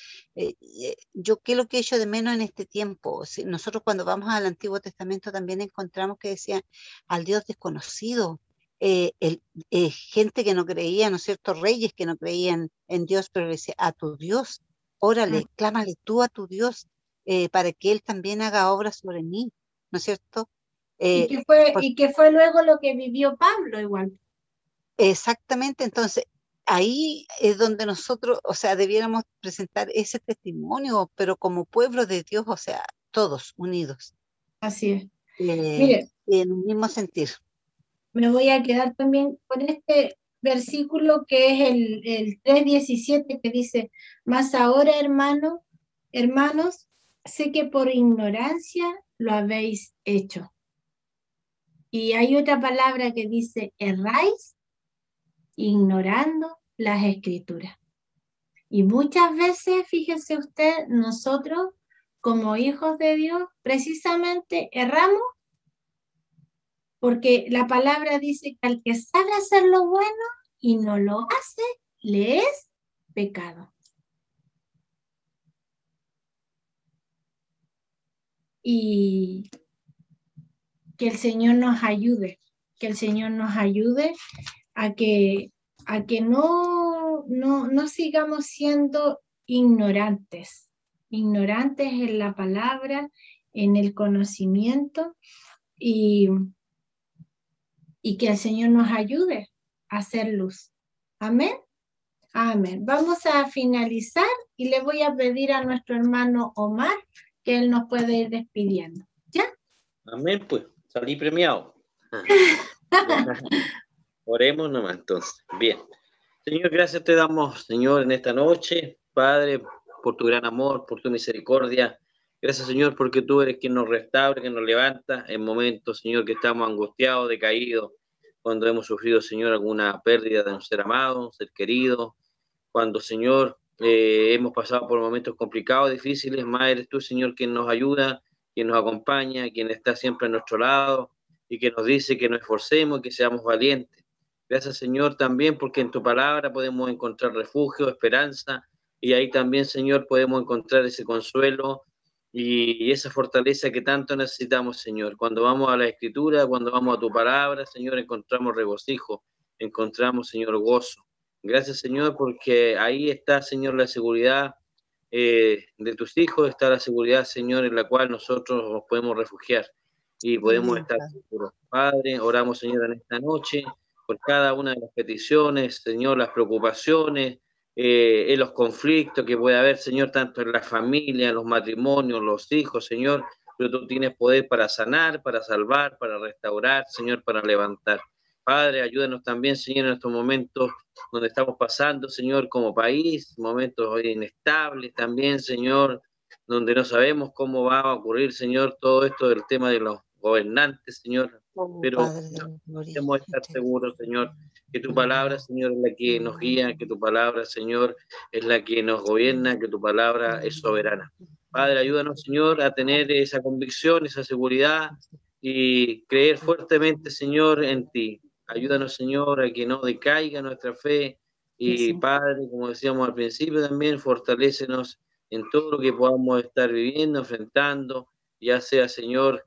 Yo, ¿qué es lo que echo de menos en este tiempo? Si nosotros cuando vamos al Antiguo Testamento también encontramos que decían al Dios desconocido, gente que no creía, ¿no es cierto? Reyes que no creían en Dios, pero le decía a tu Dios, órale, clámale tú a tu Dios, para que Él también haga obras sobre mí, ¿no es cierto? Eh, Y que fue luego lo que vivió Pablo igual. Exactamente, entonces ahí es donde nosotros, o sea, debiéramos presentar ese testimonio, pero como pueblo de Dios, o sea, todos unidos, Así es. eh, Mire, en un mismo sentir. me voy a quedar también con este versículo que es el 3:17 que dice, mas ahora hermanos, sé que por ignorancia lo habéis hecho. Y hay otra palabra que dice, erráis ignorando las escrituras. Y muchas veces, fíjese usted, nosotros como hijos de Dios, precisamente erramos porque la palabra dice que al que sabe hacer lo bueno y no lo hace, le es pecado. Y que el Señor nos ayude, que el Señor nos ayude a que no sigamos siendo ignorantes, ignorantes en la palabra, en el conocimiento y, y que el Señor nos ayude a hacer luz. Amén. Amén. Vamos a finalizar y le voy a pedir a nuestro hermano Omar que él nos puede ir despidiendo. ¿Ya? Amén, pues, salí premiado. Oremos nomás entonces. Bien. Señor, gracias te damos, Señor, en esta noche, Padre, por tu gran amor, por tu misericordia. Gracias, Señor, porque tú eres quien nos restaura, quien nos levanta en momentos, Señor, que estamos angustiados, decaídos, cuando hemos sufrido, Señor, alguna pérdida de un ser amado, un ser querido, cuando, Señor, hemos pasado por momentos complicados, difíciles, más eres tú, Señor, quien nos ayuda, quien nos acompaña, quien está siempre a nuestro lado y que nos dice que nos esforcemos, que seamos valientes. Gracias, Señor, también porque en tu palabra podemos encontrar refugio, esperanza, y ahí también, Señor, podemos encontrar ese consuelo y esa fortaleza que tanto necesitamos, Señor. Cuando vamos a la Escritura, cuando vamos a tu palabra, Señor, encontramos regocijo, encontramos, Señor, gozo. Gracias, Señor, porque ahí está, Señor, la seguridad de tus hijos, está la seguridad, Señor, en la cual nosotros nos podemos refugiar y podemos Amén, estar Padre. seguros. Padre, oramos, Señor, en esta noche por cada una de las peticiones, Señor, las preocupaciones, en los conflictos que puede haber, Señor, tanto en la familia, en los matrimonios, los hijos, Señor, pero tú tienes poder para sanar, para salvar, para restaurar, Señor, para levantar. Padre, ayúdanos también, Señor, en estos momentos donde estamos pasando, Señor, como país, momentos hoy inestables también, Señor, donde no sabemos cómo va a ocurrir, Señor, todo esto del tema de los gobernantes, Señor, Oh, pero Padre de la gloria. podemos estar seguros, Señor, que tu palabra, Señor, es la que nos guía, que tu palabra, Señor, es la que nos gobierna, que tu palabra es soberana. Padre, ayúdanos, Señor, a tener esa convicción, esa seguridad y creer fuertemente, Señor, en ti. Ayúdanos, Señor, a que no decaiga nuestra fe y, Sí. Padre, como decíamos al principio también, fortalécenos en todo lo que podamos estar viviendo, enfrentando, ya sea, Señor,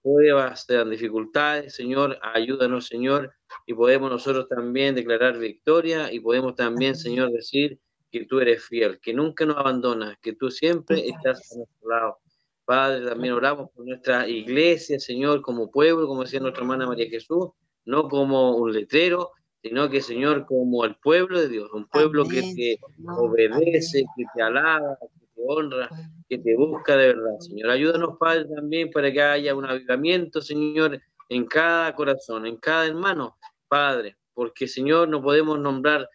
pruebas, sean dificultades, Señor, ayúdanos, Señor, y podemos nosotros también declarar victoria y podemos también, Señor, decir que tú eres fiel, que nunca nos abandonas, que tú siempre estás a nuestro lado. Padre, también oramos por nuestra iglesia, Señor, como pueblo, como decía nuestra hermana María Jesús, no como un letrero, sino que, Señor, como el pueblo de Dios, un pueblo que Amén, te Señor, obedece, amén. que te alaba, que te honra, que te busca de verdad, Señor. Ayúdanos, Padre, también para que haya un avivamiento, Señor, en cada corazón, en cada hermano, Padre, porque, Señor, no podemos nombrar,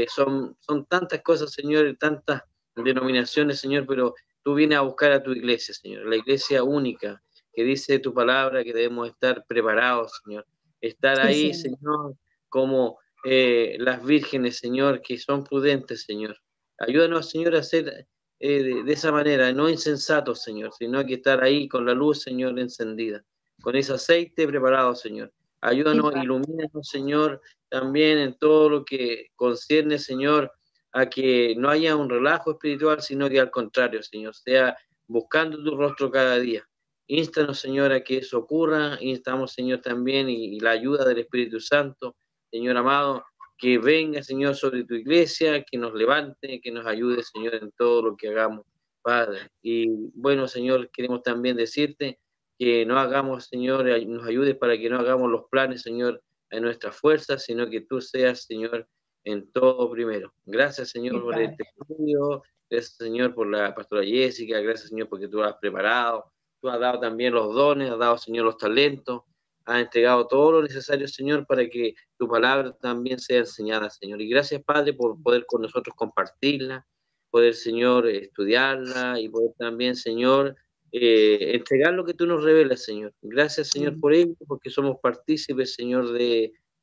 son tantas cosas, Señor, tantas denominaciones, Señor, pero tú vienes a buscar a tu iglesia, Señor, la iglesia única, que dice tu palabra que debemos estar preparados, Señor, estar ahí, Señor, como las vírgenes, Señor, que son prudentes, Señor. Ayúdanos, Señor, a ser de esa manera, no insensatos, Señor, sino que estar ahí con la luz, Señor, encendida, con ese aceite preparado, Señor. Ayúdanos, ilumínanos, Señor, también en todo lo que concierne, Señor, a que no haya un relajo espiritual, sino que al contrario, Señor, sea buscando tu rostro cada día. Ístanos, Señor, a que eso ocurra. Instamos, Señor, también y la ayuda del Espíritu Santo, Señor amado, que venga, Señor, sobre tu iglesia, que nos levante, que nos ayude, Señor, en todo lo que hagamos, Padre. Y bueno, Señor, queremos también decirte que no hagamos, Señor, nos ayudes para que no hagamos los planes, Señor, en nuestras fuerzas, sino que tú seas, Señor, en todo primero. Gracias, Señor, por este estudio. Gracias, Señor, por la pastora Jessica. Gracias, Señor, porque tú la has preparado. Tú has dado también los dones, has dado, Señor, los talentos. Has entregado todo lo necesario, Señor, para que tu palabra también sea enseñada, Señor. Y gracias, Padre, por poder con nosotros compartirla, poder, Señor, estudiarla y poder también, Señor, entregar lo que tú nos revelas, Señor. Gracias, Señor, por ello, porque somos partícipes, Señor,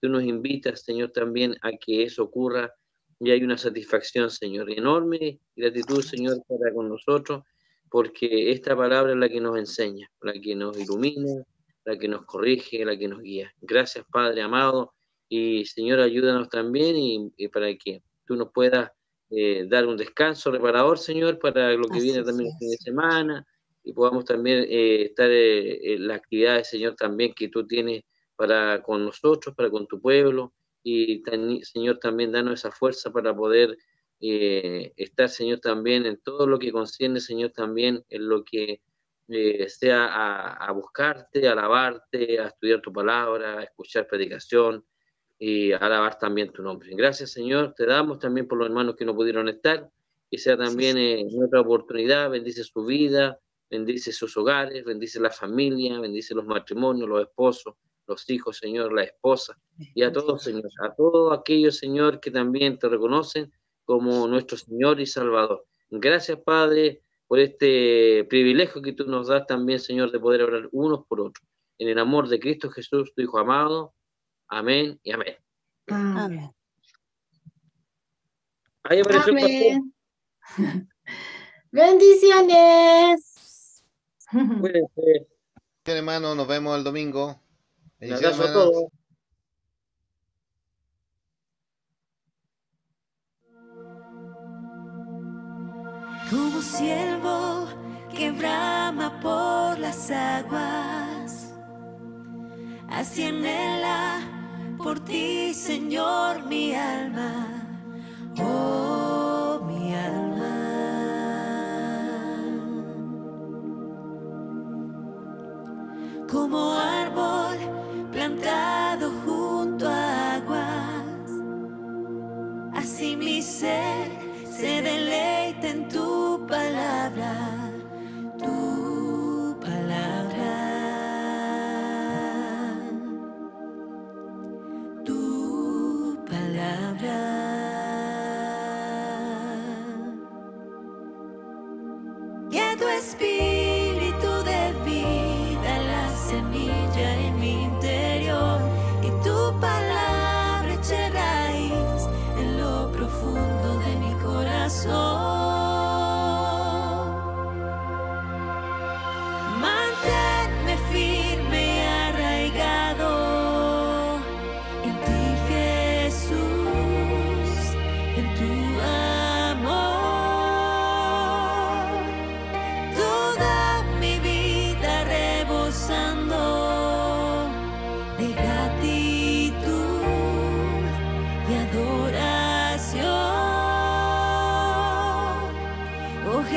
tú nos invitas, Señor, también a que eso ocurra y hay una satisfacción, Señor, enorme gratitud, Señor, para con nosotros, porque esta palabra es la que nos enseña, la que nos ilumina, la que nos corrige, la que nos guía. Gracias, Padre amado, y Señor, ayúdanos también y para que tú nos puedas dar un descanso reparador, Señor, para lo que viene también el fin de semana, y podamos también estar en las actividades, Señor, también que tú tienes para con nosotros, para con tu pueblo, y Señor, también danos esa fuerza para poder estar, Señor, también en todo lo que concierne, Señor, también en lo que sea a buscarte, a alabarte, a estudiar tu palabra, a escuchar predicación y a alabar también tu nombre. Gracias, Señor, te damos también por los hermanos que no pudieron estar, que sea también nuestra oportunidad, bendice su vida, bendice sus hogares, bendice la familia, bendice los matrimonios, los esposos, los hijos, Señor, la esposa, y a todos, Señor, a todos aquellos, Señor, que también te reconocen como nuestro Señor y Salvador. Gracias, Padre, por este privilegio que tú nos das también, Señor, de poder hablar unos por otros. En el amor de Cristo Jesús, tu Hijo amado. Amén y amén. Amén. Ahí apareció el pastor. Amén. Bendiciones. Cuídense. Bien, hermano, nos vemos el domingo. Un Bendiciones, abrazo a hermano. todos. Como siervo que brama por las aguas, así anhela por ti, Señor, mi alma, oh mi alma. Como árbol plantado junto a aguas, así mi ser se deleita en tu palabra, tu palabra, tu palabra.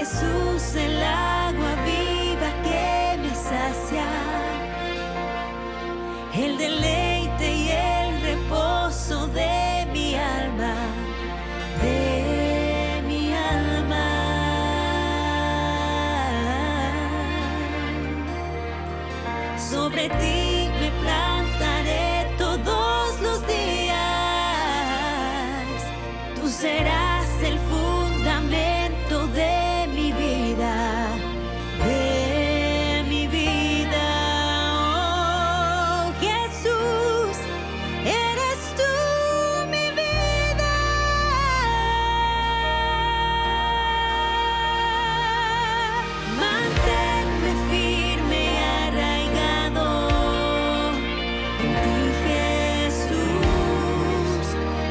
Jesús, el agua viva que me sacia, el deleite y el reposo de mi alma, de mi alma. Sobre ti me plantaré todos los días, tú serás el fundamento de mi vida, de mi vida. Oh, Jesús, eres tú mi vida. Manténme firme y arraigado en ti, Jesús,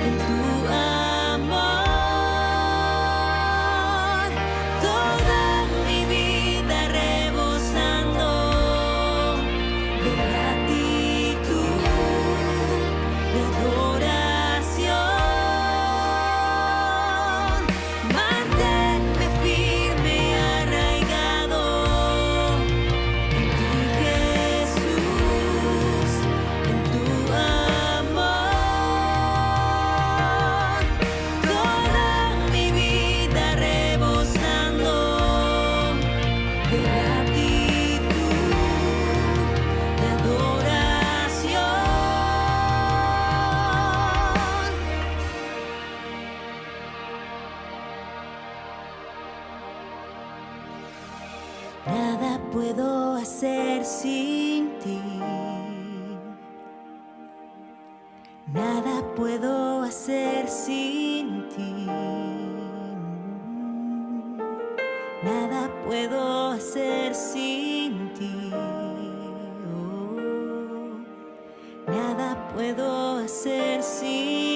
en tu amor. Toda mi vida rebosando de gratitud, de adoración. Manténme firme y arraigado en ti, Jesús, en tu amor. Toda mi vida rebosando de gratitud, de adoración. Nada puedo hacer sin ti. Nada puedo hacer sin ti. Nada puedo hacer sin ti. Oh, nada puedo hacer sin